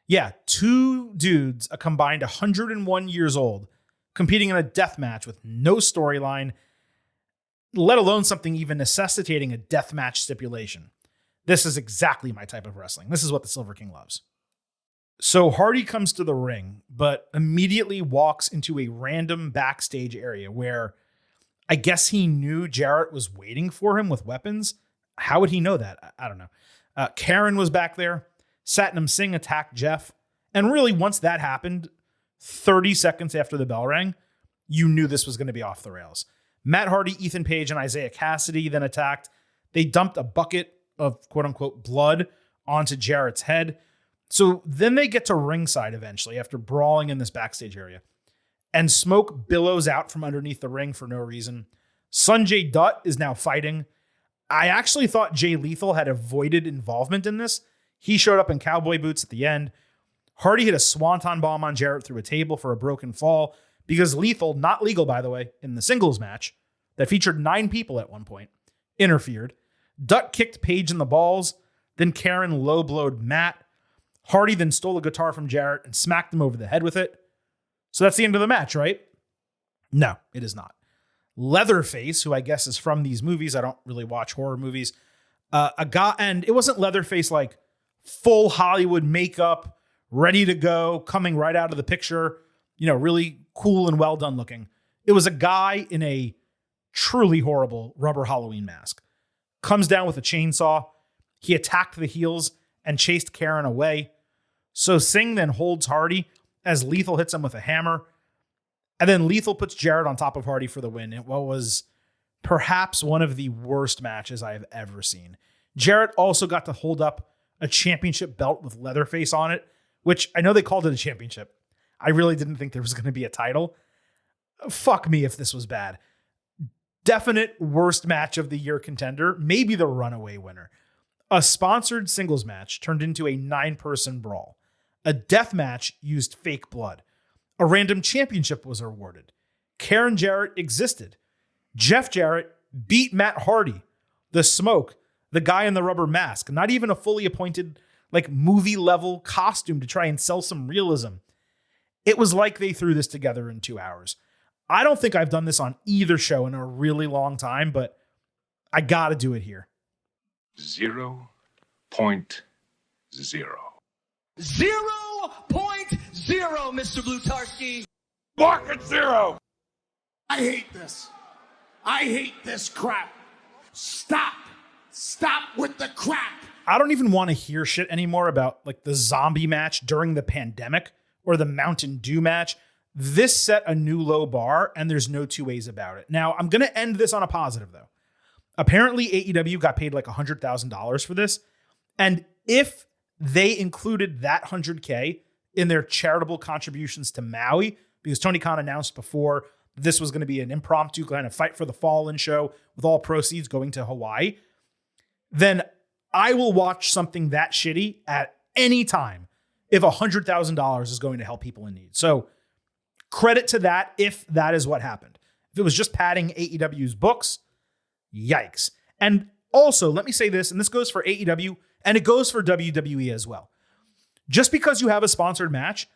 Yeah, 2 dudes, a combined 101 years old, competing in a death match with no storyline, let alone something even necessitating a death match stipulation. This is exactly my type of wrestling. This is what the Silver King loves. So Hardy comes to the ring, but immediately walks into a random backstage area where I guess he knew Jarrett was waiting for him with weapons. How would he know that? I don't know. Karen was back there. Satnam Singh attacked Jeff. And really, once that happened, 30 seconds after the bell rang, you knew this was going to be off the rails. Matt Hardy, Ethan Page, and Isaiah Cassidy then attacked. They dumped a bucket of quote-unquote blood onto Jarrett's head. So then they get to ringside eventually after brawling in this backstage area. And smoke billows out from underneath the ring for no reason. Sanjay Dutt is now fighting. I actually thought Jay Lethal had avoided involvement in this. He showed up in cowboy boots at the end. Hardy hit a swanton bomb on Jarrett through a table for a broken fall because Lethal, not legal by the way, in the singles match that featured 9 people at one point, interfered. Dutt kicked Page in the balls. Then Karen low-blowed Matt. Hardy then stole a guitar from Jarrett and smacked him over the head with it. So that's the end of the match, right? No, it is not. Leatherface, who I guess is from these movies, I don't really watch horror movies, and it wasn't Leatherface like full Hollywood makeup, ready to go, coming right out of the picture, really cool and well done looking. It was a guy in a truly horrible rubber Halloween mask. Comes down with a chainsaw. He attacked the heels and chased Karen away. So Singh then holds Hardy as Lethal hits him with a hammer. And then Lethal puts Jarrett on top of Hardy for the win in what was perhaps one of the worst matches I have ever seen. Jarrett also got to hold up a championship belt with Leatherface on it, which I know they called it a championship. I really didn't think there was going to be a title. Fuck me if this was bad. Definite worst match of the year contender, maybe the runaway winner. A sponsored singles match turned into a 9-person brawl. A death match used fake blood. A random championship was awarded. Karen Jarrett existed. Jeff Jarrett beat Matt Hardy. The Smoke, the guy in the rubber mask, not even a fully appointed movie level costume to try and sell some realism. It was like they threw this together in 2 hours. I don't think I've done this on either show in a really long time, but I got to do it here. 0.0. 0.0, Mr. Blutarski. Mark at 0. I hate this. I hate this crap. Stop. Stop with the crap. I don't even want to hear shit anymore about the zombie match during the pandemic or the Mountain Dew match. This set a new low bar, and there's no two ways about it. Now, I'm going to end this on a positive, though. Apparently, AEW got paid $100,000 for this. And if they included that $100K in their charitable contributions to Maui, because Tony Khan announced before this was going to be an impromptu kind of fight for the fallen show with all proceeds going to Hawaii, then I will watch something that shitty at any time if $100,000 is going to help people in need. So credit to that if that is what happened. If it was just padding AEW's books, yikes. And also, let me say this, and this goes for AEW and it goes for WWE as well. Just because you have a sponsored match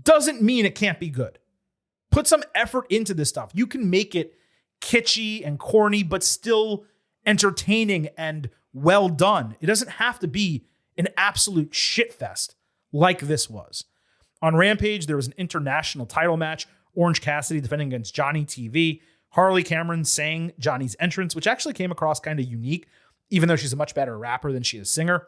doesn't mean it can't be good. Put some effort into this stuff. You can make it kitschy and corny, but still entertaining and well done. It doesn't have to be an absolute shitfest like this was. On Rampage, there was an international title match. Orange Cassidy defending against Johnny TV. Harley Cameron sang Johnny's entrance, which actually came across kind of unique, even though she's a much better rapper than she is singer.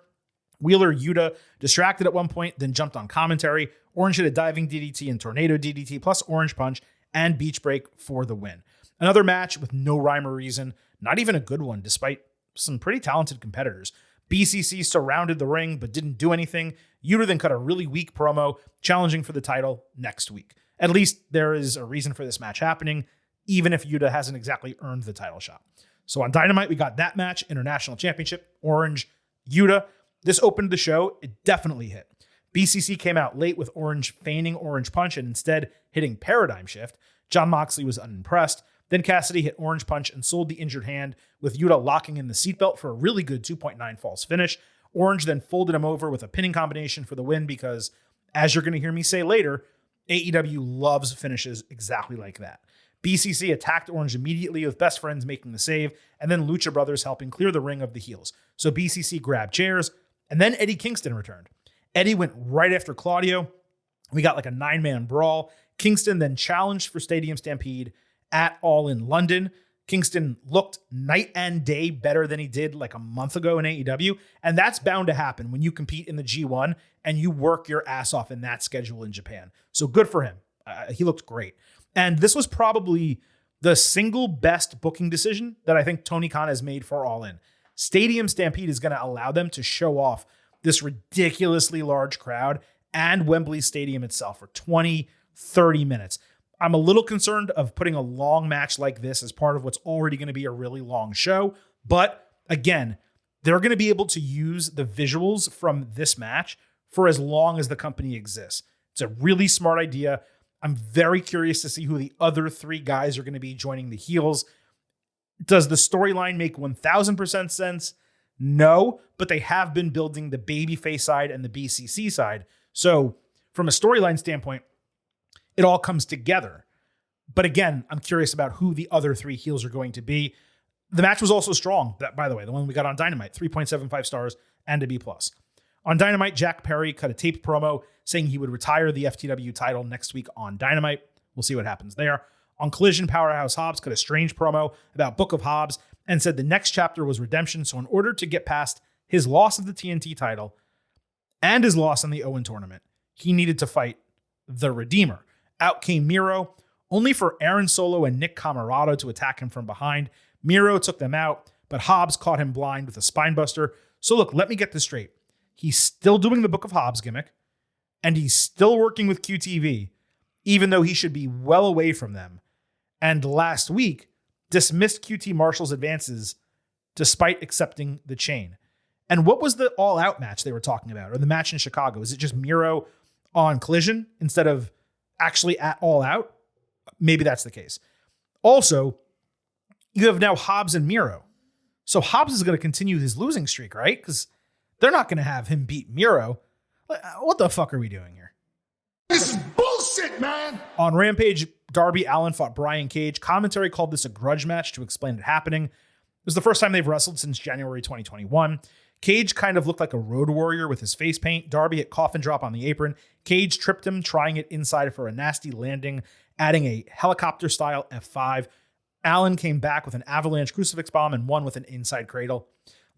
Wheeler Yuta distracted at one point, then jumped on commentary. Orange hit a diving DDT and tornado DDT, plus Orange Punch and Beach Break for the win. Another match with no rhyme or reason, not even a good one, despite some pretty talented competitors. BCC surrounded the ring, but didn't do anything. Yuta then cut a really weak promo, challenging for the title next week. At least there is a reason for this match happening, even if Yuta hasn't exactly earned the title shot. So on Dynamite, we got that match, International Championship, Orange, Yuta. This opened the show. It definitely hit. BCC came out late with Orange feigning Orange Punch and instead hitting Paradigm Shift. John Moxley was unimpressed. Then Cassidy hit Orange Punch and sold the injured hand, with Yuta locking in the seatbelt for a really good 2.9 false finish. Orange then folded him over with a pinning combination for the win because, as you're going to hear me say later, AEW loves finishes exactly like that. BCC attacked Orange immediately, with Best Friends making the save, and then Lucha Brothers helping clear the ring of the heels. So BCC grabbed chairs, and then Eddie Kingston returned. Eddie went right after Claudio. We got like a 9-man brawl. Kingston then challenged for Stadium Stampede at All in London. Kingston looked night and day better than he did like a month ago in AEW, and that's bound to happen when you compete in the G1 and you work your ass off in that schedule in Japan. So good for him. He looked great. And this was probably the single best booking decision that I think Tony Khan has made for All In. Stadium Stampede is going to allow them to show off this ridiculously large crowd and Wembley Stadium itself for 20, 30 minutes. I'm a little concerned of putting a long match like this as part of what's already going to be a really long show. But again, they're going to be able to use the visuals from this match for as long as the company exists. It's a really smart idea. I'm very curious to see who the other 3 guys are going to be joining the heels. Does the storyline make 1000% sense? No, but they have been building the babyface side and the BCC side. So from a storyline standpoint, it all comes together. But again, I'm curious about who the other 3 heels are going to be. The match was also strong. That, by the way, the one we got on Dynamite, 3.75 stars and a B+. On Dynamite, Jack Perry cut a taped promo saying he would retire the FTW title next week on Dynamite. We'll see what happens there. On Collision, Powerhouse Hobbs cut a strange promo about Book of Hobbs and said the next chapter was redemption. So in order to get past his loss of the TNT title and his loss in the Owen tournament, he needed to fight the Redeemer. Out came Miro, only for Aaron Solo and Nick Camarado to attack him from behind. Miro took them out, but Hobbs caught him blind with a spinebuster. So look, let me get this straight. He's still doing the Book of Hobbs gimmick, and he's still working with QTV, even though he should be well away from them. And last week, dismissed QT Marshall's advances despite accepting the chain. And what was the all-out match they were talking about, or the match in Chicago? Is it just Miro on Collision instead of actually at All Out? Maybe that's the case. Also, you have now Hobbs and Miro. So Hobbs is going to continue his losing streak, right? Because they're not going to have him beat Miro. What the fuck are we doing here? This is bullshit, man. On Rampage, Darby Allin fought Brian Cage. Commentary called this a grudge match to explain it happening. It was the first time they've wrestled since January 2021. Cage kind of looked like a road warrior with his face paint. Darby hit coffin drop on the apron. Cage tripped him, trying it inside for a nasty landing, adding a helicopter-style F5. Allin came back with an avalanche crucifix bomb and won with an inside cradle.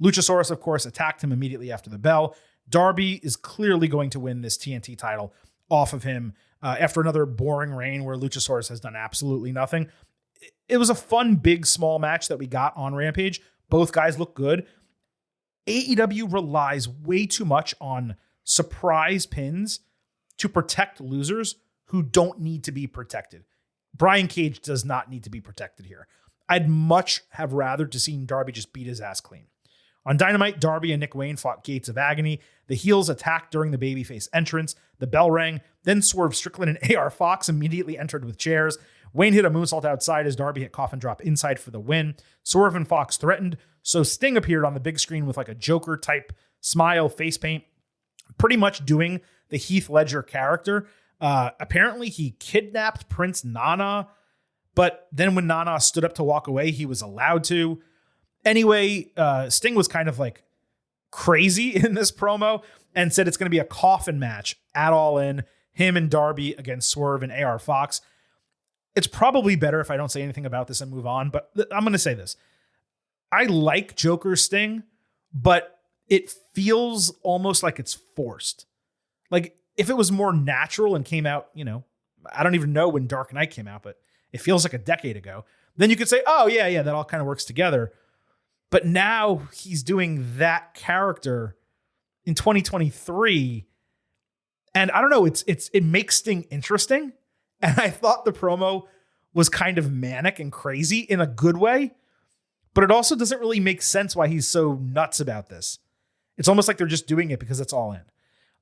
Luchasaurus, of course, attacked him immediately after the bell. Darby is clearly going to win this TNT title off of him after another boring reign where Luchasaurus has done absolutely nothing. It was a fun, big, small match that we got on Rampage. Both guys look good. AEW relies way too much on surprise pins to protect losers who don't need to be protected. Brian Cage does not need to be protected here. I'd much have rather to seen Darby just beat his ass clean. On Dynamite, Darby and Nick Wayne fought Gates of Agony. The heels attacked during the babyface entrance. The bell rang. Then Swerve Strickland and AR Fox immediately entered with chairs. Wayne hit a moonsault outside as Darby hit coffin drop inside for the win. Swerve and Fox threatened, so Sting appeared on the big screen with like a Joker-type smile face paint, pretty much doing the Heath Ledger character. Apparently, he kidnapped Prince Nana, but then when Nana stood up to walk away, he was allowed to. Anyway, Sting was kind of like crazy in this promo and said it's going to be a coffin match at All In, him and Darby against Swerve and AR Fox. It's probably better if I don't say anything about this and move on, but I'm going to say this. I like Joker Sting, but it feels almost like it's forced. Like if it was more natural and came out, I don't even know when Dark Knight came out, but it feels like a decade ago. Then you could say, oh yeah, that all kind of works together. But now he's doing that character in 2023. And I don't know, it makes Sting interesting. And I thought the promo was kind of manic and crazy in a good way, but it also doesn't really make sense why he's so nuts about this. It's almost like they're just doing it because it's All In.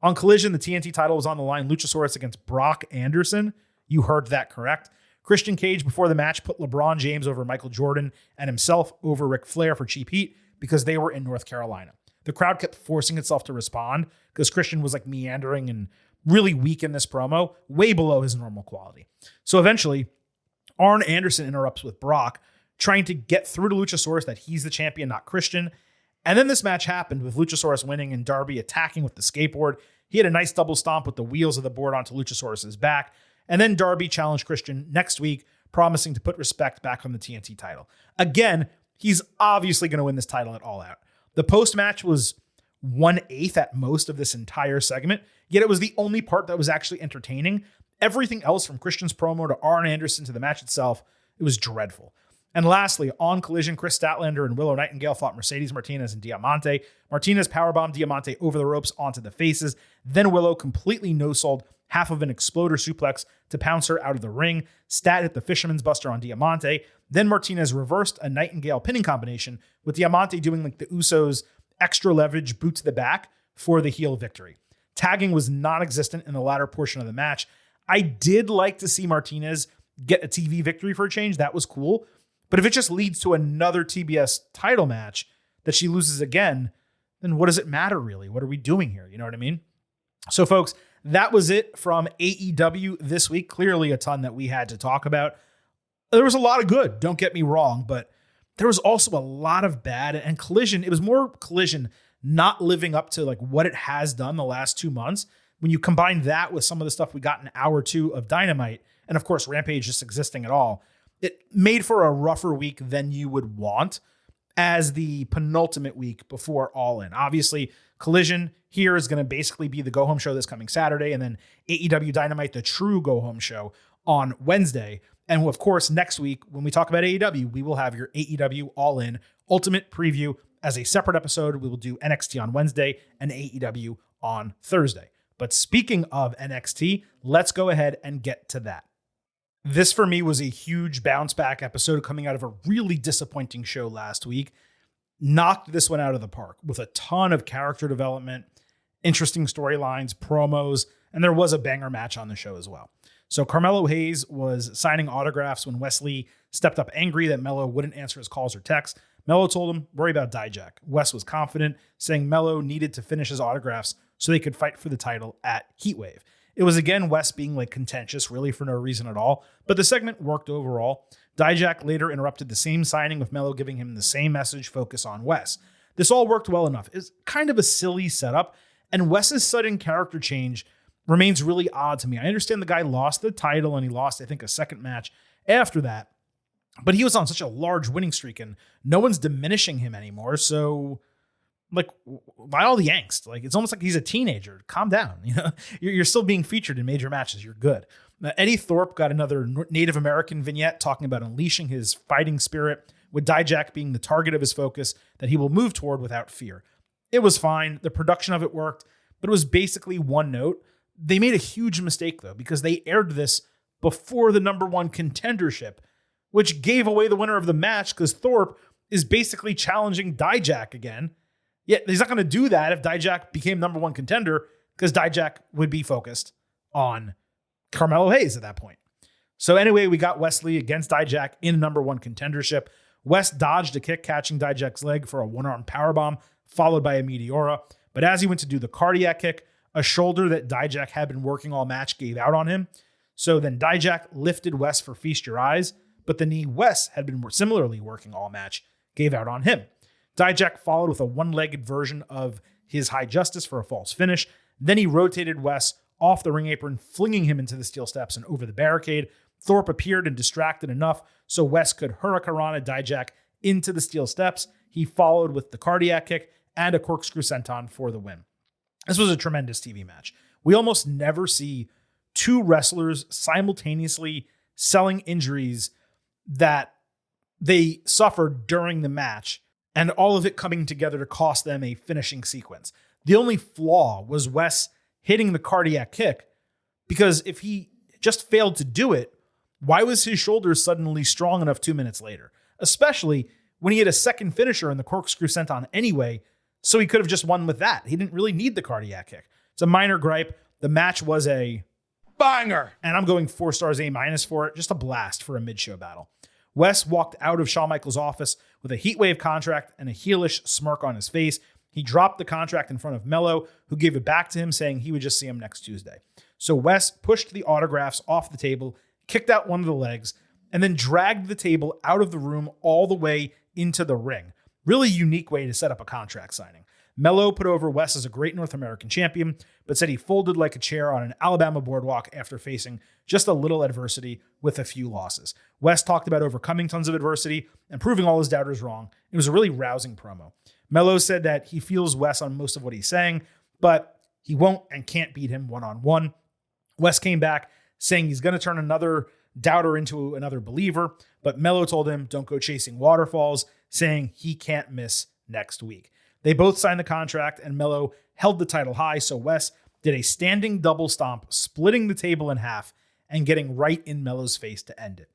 On Collision, the TNT title was on the line. Luchasaurus against Brock Anderson. You heard that correct. Christian Cage before the match put LeBron James over Michael Jordan and himself over Ric Flair for cheap heat because they were in North Carolina. The crowd kept forcing itself to respond because Christian was like meandering and really weak in this promo, way below his normal quality. So eventually, Arn Anderson interrupts with Brock, trying to get through to Luchasaurus that he's the champion, not Christian. And then this match happened with Luchasaurus winning and Darby attacking with the skateboard. He had a nice double stomp with the wheels of the board onto Luchasaurus's back. And then Darby challenged Christian next week, promising to put respect back on the TNT title. Again, he's obviously going to win this title at All Out. The post-match was 1/8 at most of this entire segment, yet it was the only part that was actually entertaining. Everything else from Christian's promo to Arn Anderson to the match itself, it was dreadful. And lastly, on Collision, Chris Statlander and Willow Nightingale fought Mercedes Martinez and Diamante. Martinez powerbombed Diamante over the ropes onto the faces. Then Willow completely no-sold half of an exploder suplex to pounce her out of the ring. Stat hit the Fisherman's Buster on Diamante. Then Martinez reversed a Nightingale pinning combination, with Diamante doing like the Usos' extra leverage boot to the back for the heel victory. Tagging was non-existent in the latter portion of the match. I did like to see Martinez get a TV victory for a change. That was cool. But if it just leads to another TBS title match that she loses again, then what does it matter really? What are we doing here? You know what I mean? So folks, that was it from AEW this week. Clearly a ton that we had to talk about. There was a lot of good, don't get me wrong, but there was also a lot of bad. And Collision, it was more Collision not living up to like what it has done the last 2 months. When you combine that with some of the stuff we got in hour 2 of Dynamite, and of course Rampage just existing at all, it made for a rougher week than you would want as the penultimate week before All In. Obviously, Collision here is going to basically be the go-home show this coming Saturday, and then AEW Dynamite, the true go-home show, on Wednesday. And of course, next week, when we talk about AEW, we will have your AEW All In Ultimate Preview as a separate episode. We will do NXT on Wednesday and AEW on Thursday. But speaking of NXT, let's go ahead and get to that. This for me was a huge bounce back episode coming out of a really disappointing show last week. Knocked this one out of the park with a ton of character development, interesting storylines, promos, and there was a banger match on the show as well. So Carmelo Hayes was signing autographs when Wesley stepped up angry that Melo wouldn't answer his calls or texts. Melo told him, worry about Dijak. Wes was confident, saying Melo needed to finish his autographs so they could fight for the title at Heatwave. It was again Wes being like contentious, really for no reason at all, but the segment worked overall. Dijak later interrupted the same signing with Melo giving him the same message, focus on Wes. This all worked well enough. It's kind of a silly setup, and Wes's sudden character change remains really odd to me. I understand the guy lost the title and he lost, I think, a second match after that, but he was on such a large winning streak and no one's diminishing him anymore. So like, why all the angst? Like, it's almost like he's a teenager. Calm down. You know, you're still being featured in major matches. You're good. Eddie Thorpe got another Native American vignette talking about unleashing his fighting spirit, with Dijak being the target of his focus that he will move toward without fear. It was fine. The production of it worked, but it was basically one note. They made a huge mistake though, because they aired this before the number one contendership, which gave away the winner of the match because Thorpe is basically challenging Dijak again. Yet he's not going to do that if Dijak became number one contender, because Dijak would be focused on Carmelo Hayes at that point. So anyway, we got Wesley against Dijak in number one contendership. Wes dodged a kick, catching Dijak's leg for a one-arm powerbomb, followed by a Meteora. But as he went to do the cardiac kick, a shoulder that Dijak had been working all match gave out on him. So then Dijak lifted Wes for Feast Your Eyes, but the knee Wes had been similarly working all match gave out on him. Dijak followed with a one-legged version of his High Justice for a false finish. Then he rotated Wes off the ring apron, flinging him into the steel steps and over the barricade. Thorpe appeared and distracted enough so Wes could Hurricanrana Dijak into the steel steps. He followed with the cardiac kick and a corkscrew senton for the win. This was a tremendous TV match. We almost never see two wrestlers simultaneously selling injuries that they suffered during the match, and all of it coming together to cost them a finishing sequence. The only flaw was Wes hitting the cardiac kick, because if he just failed to do it, why was his shoulder suddenly strong enough 2 minutes later? Especially when he had a second finisher in the corkscrew senton anyway, so he could have just won with that. He didn't really need the cardiac kick. It's a minor gripe. The match was a banger, and I'm going 4 stars A- for it. Just a blast for a mid-show battle. Wes walked out of Shawn Michaels' office with a Heatwave contract and a heelish smirk on his face. He dropped the contract in front of Melo, who gave it back to him, saying he would just see him next Tuesday. So Wes pushed the autographs off the table, kicked out one of the legs, and then dragged the table out of the room all the way into the ring. Really unique way to set up a contract signing. Mello put over Wes as a great North American champion, but said he folded like a chair on an Alabama boardwalk after facing just a little adversity with a few losses. Wes talked about overcoming tons of adversity and proving all his doubters wrong. It was a really rousing promo. Mello said that he feels Wes on most of what he's saying, but he won't and can't beat him one-on-one. Wes came back saying he's going to turn another doubter into another believer, but Mello told him don't go chasing waterfalls, saying he can't miss next week. They both signed the contract, and Mello held the title high, so Wes did a standing double stomp, splitting the table in half and getting right in Mello's face to end it.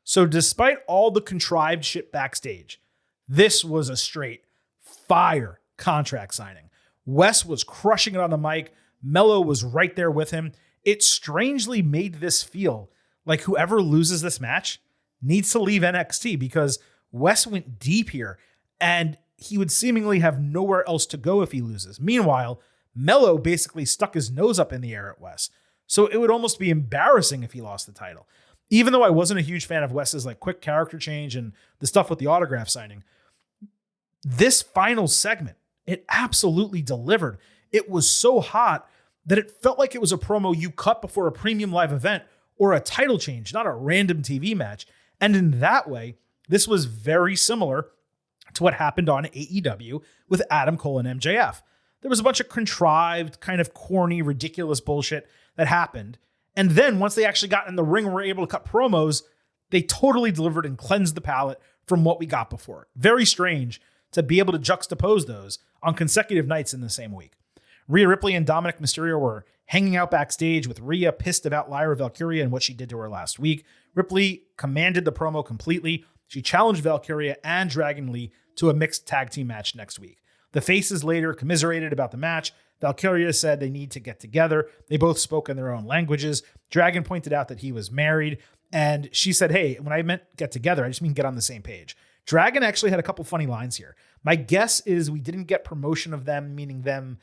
So despite all the contrived shit backstage, this was a straight fire contract signing. Wes was crushing it on the mic. Mello was right there with him. It strangely made this feel like whoever loses this match needs to leave NXT, because Wes went deep here, and he would seemingly have nowhere else to go if he loses. Meanwhile, Mello basically stuck his nose up in the air at Wes. So it would almost be embarrassing if he lost the title. Even though I wasn't a huge fan of Wes's like quick character change and the stuff with the autograph signing, this final segment, it absolutely delivered. It was so hot that it felt like it was a promo you cut before a premium live event or a title change, not a random TV match. And in that way, this was very similar to what happened on AEW with Adam Cole and MJF. There was a bunch of contrived, kind of corny, ridiculous bullshit that happened. And then once they actually got in the ring and were able to cut promos, they totally delivered and cleansed the palate from what we got before. Very strange to be able to juxtapose those on consecutive nights in the same week. Rhea Ripley and Dominic Mysterio were hanging out backstage with Rhea pissed about Lyra Valkyria and what she did to her last week. Ripley commanded the promo completely. She challenged Valkyria and Dragon Lee to a mixed tag team match next week. The faces later commiserated about the match. Valkyria said they need to get together. They both spoke in their own languages. Dragon pointed out that he was married, and she said, hey, when I meant get together, I just mean get on the same page. Dragon actually had a couple funny lines here. My guess is we didn't get promotion of them, meaning them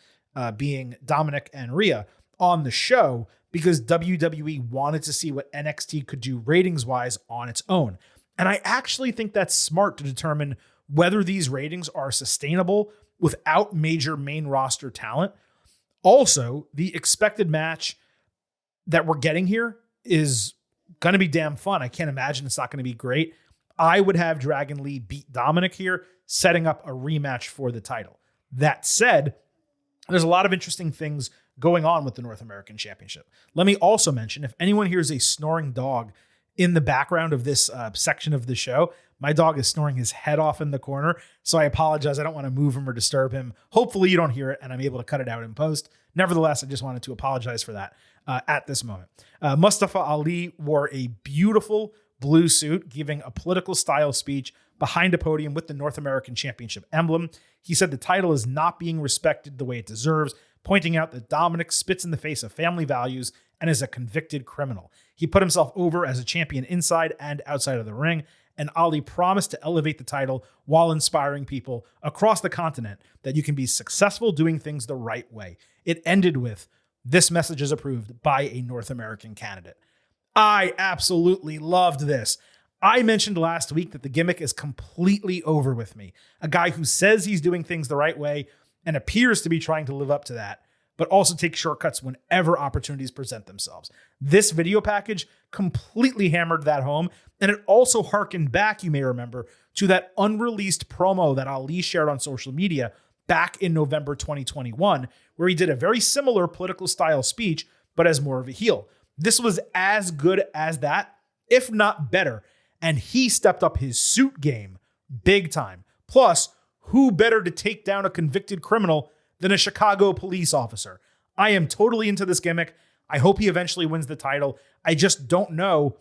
being Dominic and Rhea, on the show because WWE wanted to see what NXT could do ratings-wise on its own. And I actually think that's smart to determine whether these ratings are sustainable without major main roster talent. Also, the expected match that we're getting here is going to be damn fun. I can't imagine it's not going to be great. I would have Dragon Lee beat Dominic here, setting up a rematch for the title. That said, there's a lot of interesting things going on with the North American Championship. Let me also mention, if anyone hears a snoring dog in the background of this section of the show, my dog is snoring his head off in the corner, so I apologize. I don't want to move him or disturb him. Hopefully you don't hear it and I'm able to cut it out in post. Nevertheless, I just wanted to apologize for that at this moment. Mustafa Ali wore a beautiful blue suit, giving a political style speech behind a podium with the North American Championship emblem. He said the title is not being respected the way it deserves, pointing out that Dominic spits in the face of family values and is a convicted criminal. He put himself over as a champion inside and outside of the ring, and Ali promised to elevate the title while inspiring people across the continent that you can be successful doing things the right way. It ended with, this message is approved by a North American candidate. I absolutely loved this. I mentioned last week that the gimmick is completely over with me. A guy who says he's doing things the right way and appears to be trying to live up to that, but also takes shortcuts whenever opportunities present themselves. This video package completely hammered that home, and it also harkened back, you may remember, to that unreleased promo that Ali shared on social media back in November 2021, where he did a very similar political style speech, but as more of a heel. This was as good as that, if not better, and he stepped up his suit game big time. Plus, who better to take down a convicted criminal than a Chicago police officer? I am totally into this gimmick. I hope he eventually wins the title. I just don't know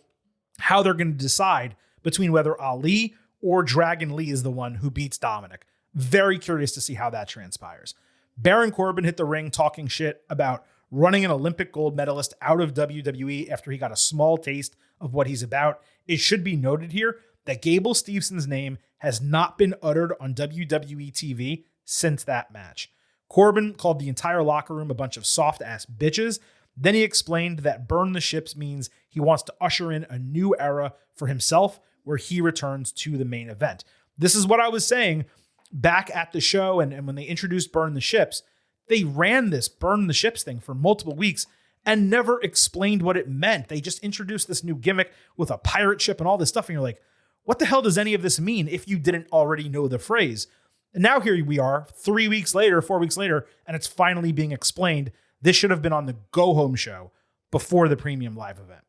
how they're going to decide between whether Ali or Dragon Lee is the one who beats Dominic. Very curious to see how that transpires. Baron Corbin hit the ring talking shit about running an Olympic gold medalist out of WWE after he got a small taste of what he's about. It should be noted here that Gable Stevenson's name has not been uttered on WWE TV since that match. Corbin called the entire locker room a bunch of soft-ass bitches. Then he explained that burn the ships means he wants to usher in a new era for himself where he returns to the main event. This is what I was saying back at the show, and when they introduced burn the ships, they ran this burn the ships thing for multiple weeks and never explained what it meant. They just introduced this new gimmick with a pirate ship and all this stuff, and you're like, what the hell does any of this mean if you didn't already know the phrase? And now here we are, 4 weeks later, and it's finally being explained. This should have been on the go-home show before the premium live event.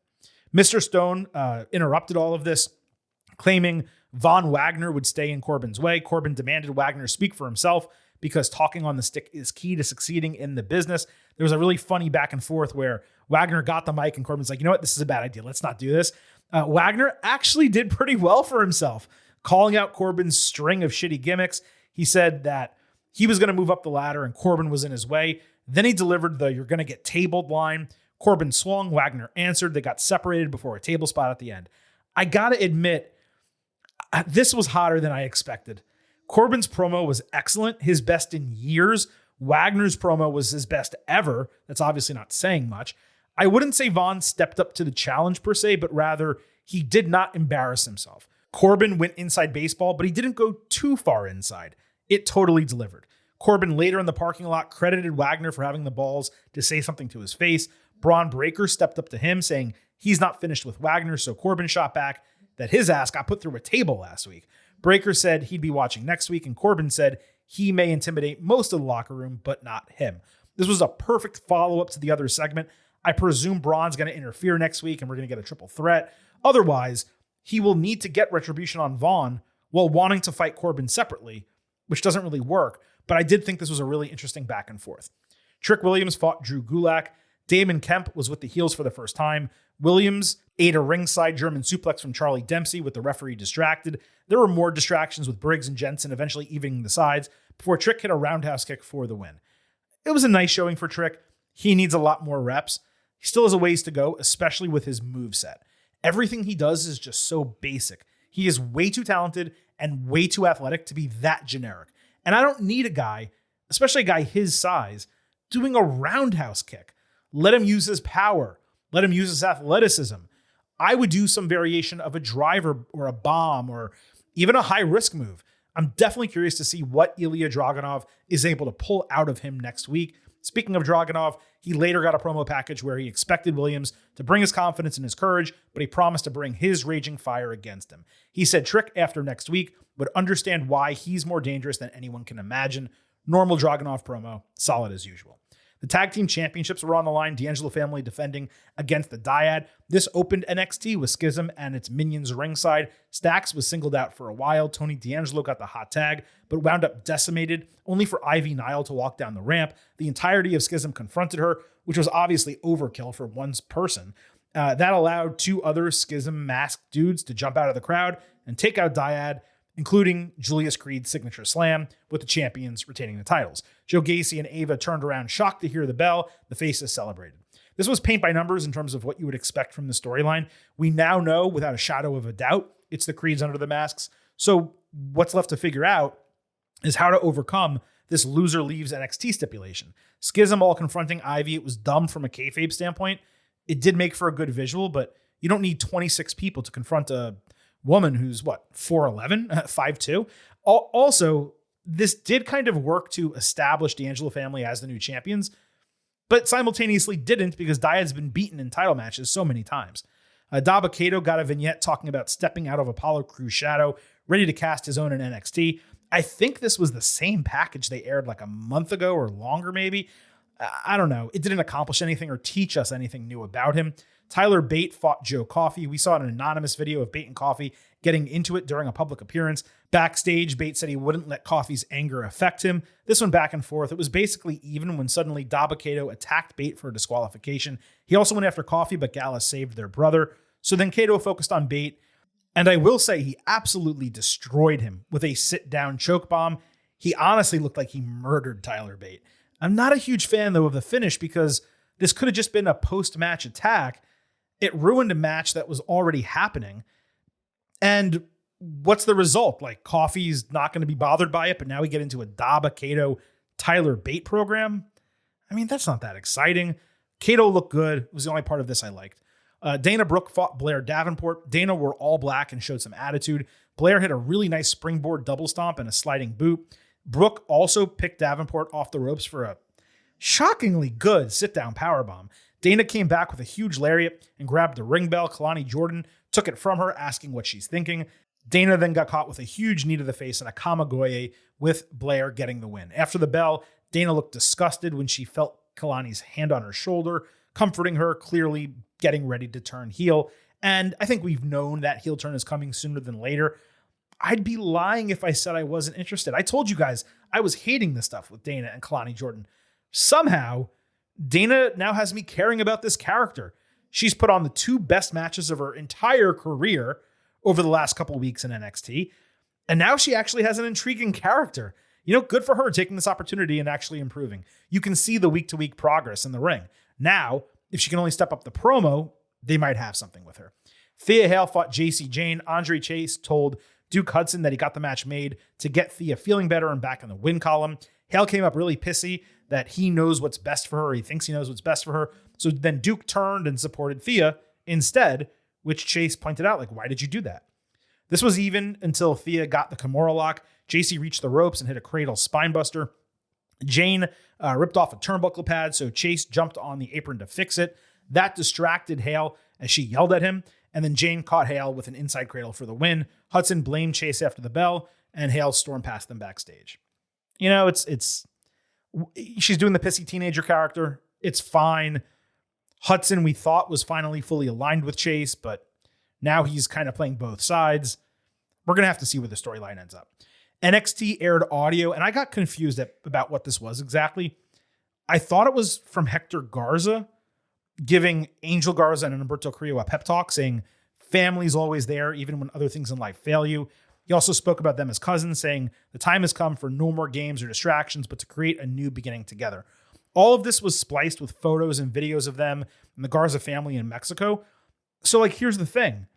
Mr. Stone interrupted all of this, claiming Von Wagner would stay in Corbin's way. Corbin demanded Wagner speak for himself because talking on the stick is key to succeeding in the business. There was a really funny back and forth where Wagner got the mic and Corbin's like, you know what, this is a bad idea. Let's not do this. Wagner actually did pretty well for himself, calling out Corbin's string of shitty gimmicks. He said that he was going to move up the ladder and Corbin was in his way. Then he delivered the "you're going to get tabled" line. Corbin swung, Wagner answered. They got separated before a table spot at the end. I got to admit, this was hotter than I expected. Corbin's promo was excellent, his best in years. Wagner's promo was his best ever. That's obviously not saying much. I wouldn't say Vaughn stepped up to the challenge per se, but rather he did not embarrass himself. Corbin went inside baseball, but he didn't go too far inside. It totally delivered. Corbin later in the parking lot credited Wagner for having the balls to say something to his face. Braun Breaker stepped up to him saying he's not finished with Wagner, so Corbin shot back that his ass got put through a table last week. Breaker said he'd be watching next week, and Corbin said he may intimidate most of the locker room, but not him. This was a perfect follow-up to the other segment. I presume Braun's going to interfere next week, and we're going to get a triple threat. Otherwise, he will need to get retribution on Vaughn while wanting to fight Corbin separately, which doesn't really work, but I did think this was a really interesting back and forth. Trick Williams fought Drew Gulak. Damon Kemp was with the heels for the first time. Williams ate a ringside German suplex from Charlie Dempsey with the referee distracted. There were more distractions with Briggs and Jensen eventually evening the sides before Trick hit a roundhouse kick for the win. It was a nice showing for Trick. He needs a lot more reps. He still has a ways to go, especially with his moveset. Everything he does is just so basic. He is way too talented and way too athletic to be that generic. And I don't need a guy, especially a guy his size, doing a roundhouse kick. Let him use his power. Let him use his athleticism. I would do some variation of a driver or a bomb or even a high-risk move. I'm definitely curious to see what Ilya Dragunov is able to pull out of him next week. Speaking of Dragunov, he later got a promo package where he expected Williams to bring his confidence and his courage, but he promised to bring his raging fire against him. He said Trick, after next week, would understand why he's more dangerous than anyone can imagine. Normal Dragunov promo, solid as usual. The tag team championships were on the line. D'Angelo family defending against the Dyad. This opened NXT with Schism and its minions ringside. Stax was singled out for a while. Tony D'Angelo got the hot tag, but wound up decimated, only for Ivy Nile to walk down the ramp. The entirety of Schism confronted her, which was obviously overkill for one person. That allowed two other Schism masked dudes to jump out of the crowd and take out Dyad, including Julius Creed's signature slam, with the champions retaining the titles. Joe Gacy and Ava turned around, shocked to hear the bell. The faces celebrated. This was paint by numbers in terms of what you would expect from the storyline. We now know, without a shadow of a doubt, it's the Creeds under the masks. So what's left to figure out is how to overcome this loser leaves NXT stipulation. Schism all confronting Ivy. It was dumb from a kayfabe standpoint. It did make for a good visual, but you don't need 26 people to confront a woman who's 4'11", 5'2". Also, this did kind of work to establish D'Angelo family as the new champions, but simultaneously didn't because Dyad's been beaten in title matches so many times. Daba Kato got a vignette talking about stepping out of Apollo Crew's shadow, ready to cast his own in NXT. I think this was the same package they aired like a month ago or longer maybe. I don't know. It didn't accomplish anything or teach us anything new about him. Tyler Bate fought Joe Coffey. We saw an anonymous video of Bate and Coffey getting into it during a public appearance. Backstage, Bate said he wouldn't let Coffey's anger affect him. This went back and forth. It was basically even when suddenly Daba Kato attacked Bate for a disqualification. He also went after Coffey, but Gallus saved their brother. So then Kato focused on Bate. And I will say he absolutely destroyed him with a sit-down choke bomb. He honestly looked like he murdered Tyler Bate. I'm not a huge fan, though, of the finish because this could have just been a post-match attack. It ruined a match that was already happening. And what's the result? Coffey's not going to be bothered by it, but now we get into a Daba Kato Tyler Bate program. I mean, that's not that exciting. Kato looked good. It was the only part of this I liked. Dana Brooke fought Blair Davenport. Dana wore all black and showed some attitude. Blair hit a really nice springboard double stomp and a sliding boot. Brooke also picked Davenport off the ropes for a shockingly good sit-down powerbomb. Dana came back with a huge lariat and grabbed the ring bell. Kalani Jordan took it from her, asking what she's thinking. Dana then got caught with a huge knee to the face and a Kamagoye, with Blair getting the win. After the bell, Dana looked disgusted when she felt Kalani's hand on her shoulder, comforting her, clearly getting ready to turn heel. And I think we've known that heel turn is coming sooner than later. I'd be lying if I said I wasn't interested. I told you guys I was hating this stuff with Dana and Kalani Jordan. Somehow, Dana now has me caring about this character. She's put on the 2 best matches of her entire career over the last couple of weeks in NXT. And now she actually has an intriguing character. Good for her taking this opportunity and actually improving. You can see the week-to-week progress in the ring. Now, if she can only step up the promo, they might have something with her. Thea Hale fought JC Jane. Andre Chase told Duke Hudson that he got the match made to get Thea feeling better and back in the win column. Hale came up really pissy that he knows what's best for her. He thinks he knows what's best for her. So then Duke turned and supported Thea instead, which Chase pointed out, why did you do that? This was even until Thea got the Kimura lock. JC reached the ropes and hit a cradle spinebuster. Jane ripped off a turnbuckle pad, so Chase jumped on the apron to fix it. That distracted Hale as she yelled at him, and then Jane caught Hale with an inside cradle for the win. Hudson blamed Chase after the bell, and Hale stormed past them backstage. She's doing the pissy teenager character. It's fine. Hudson, we thought, was finally fully aligned with Chase, but now he's kind of playing both sides. We're going to have to see where the storyline ends up. NXT aired audio, and I got confused about what this was exactly. I thought it was from Hector Garza, giving Angel Garza and Humberto Carrillo a pep talk, saying, family's always there, even when other things in life fail you. He also spoke about them as cousins, saying, the time has come for no more games or distractions, but to create a new beginning together. All of this was spliced with photos and videos of them and the Garza family in Mexico. So, here's the thing.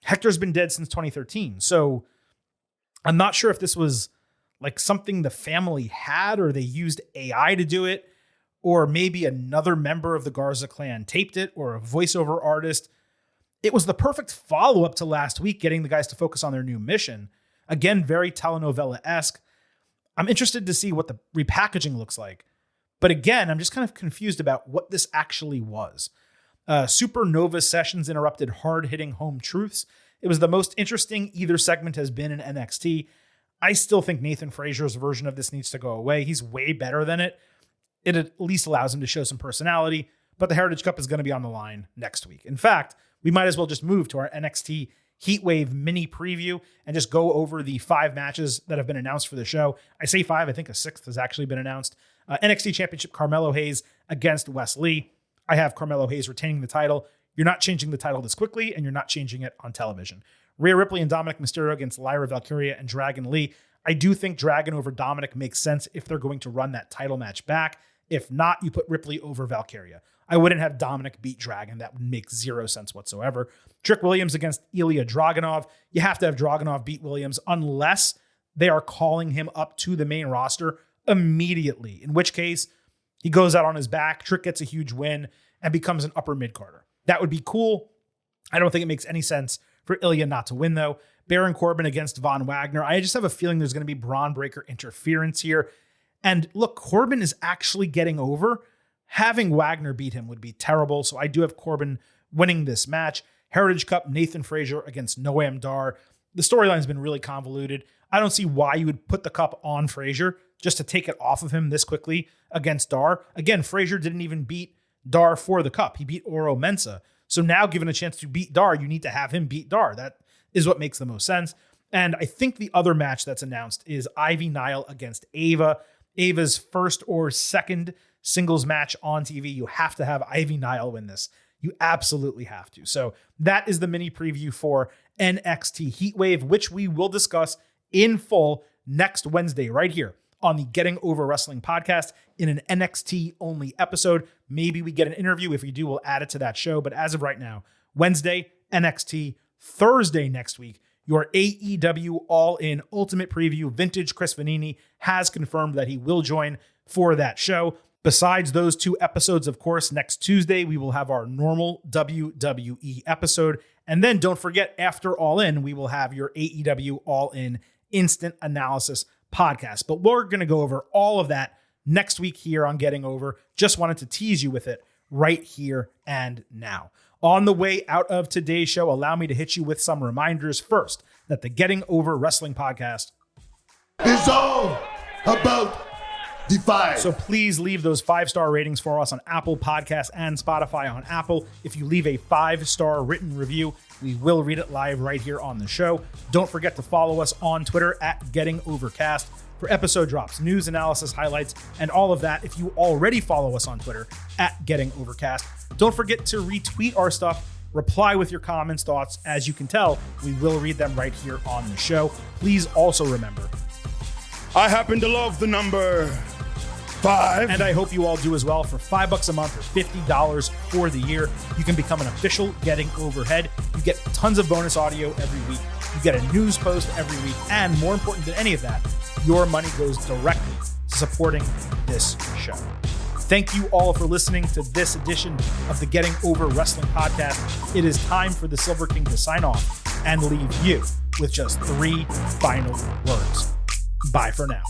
Hector's been dead since 2013. So I'm not sure if this was something the family had, or they used AI to do it, or maybe another member of the Garza clan taped it, or a voiceover artist. It was the perfect follow-up to last week, getting the guys to focus on their new mission. Again, very telenovela-esque. I'm interested to see what the repackaging looks like. But again, I'm just kind of confused about what this actually was. Supernova Sessions interrupted hard-hitting home truths. It was the most interesting either segment has been in NXT. I still think Nathan Frazier's version of this needs to go away. He's way better than it. It at least allows him to show some personality, but the Heritage Cup is going to be on the line next week. In fact, we might as well just move to our NXT Heatwave mini preview and just go over the 5 matches that have been announced for the show. I say 5, I think a 6th has actually been announced. NXT Championship, Carmelo Hayes against Wes Lee. I have Carmelo Hayes retaining the title. You're not changing the title this quickly, and you're not changing it on television. Rhea Ripley and Dominic Mysterio against Lyra Valkyria and Dragon Lee. I do think Dragon over Dominic makes sense if they're going to run that title match back. If not, you put Ripley over Valkyria. I wouldn't have Dominic beat Dragon. That would make 0 sense whatsoever. Trick Williams against Ilya Dragunov. You have to have Dragunov beat Williams unless they are calling him up to the main roster immediately, in which case he goes out on his back, Trick gets a huge win, and becomes an upper mid-carder. That would be cool. I don't think it makes any sense for Ilya not to win, though. Baron Corbin against Von Wagner. I just have a feeling there's going to be Braun Breaker interference here. And look, Corbin is actually getting over. Having Wagner beat him would be terrible, so I do have Corbin winning this match. Heritage Cup, Nathan Frazier against Noam Dar. The storyline's been really convoluted. I don't see why you would put the cup on Frazier just to take it off of him this quickly against Dar. Again, Frazier didn't even beat Dar for the cup. He beat Oro Mensah. So now given a chance to beat Dar, you need to have him beat Dar. That is what makes the most sense. And I think the other match that's announced is Ivy Nile against Ava. Ava's first or second singles match on TV. You have to have Ivy Nile win this. You absolutely have to. So that is the mini preview for NXT Heatwave, which we will discuss in full next Wednesday right here on the Getting Over Wrestling podcast in an NXT only episode. Maybe we get an interview. If we do, we'll add it to that show. But as of right now, Wednesday, NXT, Thursday next week, your AEW All-In Ultimate Preview. Vintage Chris Vanini has confirmed that he will join for that show. Besides those 2 episodes, of course, next Tuesday, we will have our normal WWE episode. And then don't forget, after All In, we will have your AEW All In Instant Analysis podcast. But we're going to go over all of that next week here on Getting Over. Just wanted to tease you with it right here and now. On the way out of today's show, allow me to hit you with some reminders. First, that the Getting Over Wrestling podcast It's all about Defy. So please leave those 5-star ratings for us on Apple Podcasts and Spotify. On Apple, if you leave a 5-star written review, we will read it live right here on the show. Don't forget to follow us on Twitter at Getting Overcast for episode drops, news, analysis, highlights, and all of that. If you already follow us on Twitter at Getting Overcast, don't forget to retweet our stuff. Reply with your comments, thoughts. As you can tell, we will read them right here on the show. Please also remember, I happen to love the number 5. and I hope you all do as well. For $5 a month or $50 for the year, you can become an official Getting Overhead. You get tons of bonus audio every week. You get a news post every week. And more important than any of that, your money goes directly to supporting this show. Thank you all for listening to this edition of the Getting Over Wrestling podcast. It is time for the Silver King to sign off and leave you with just 3 final words. Bye for now.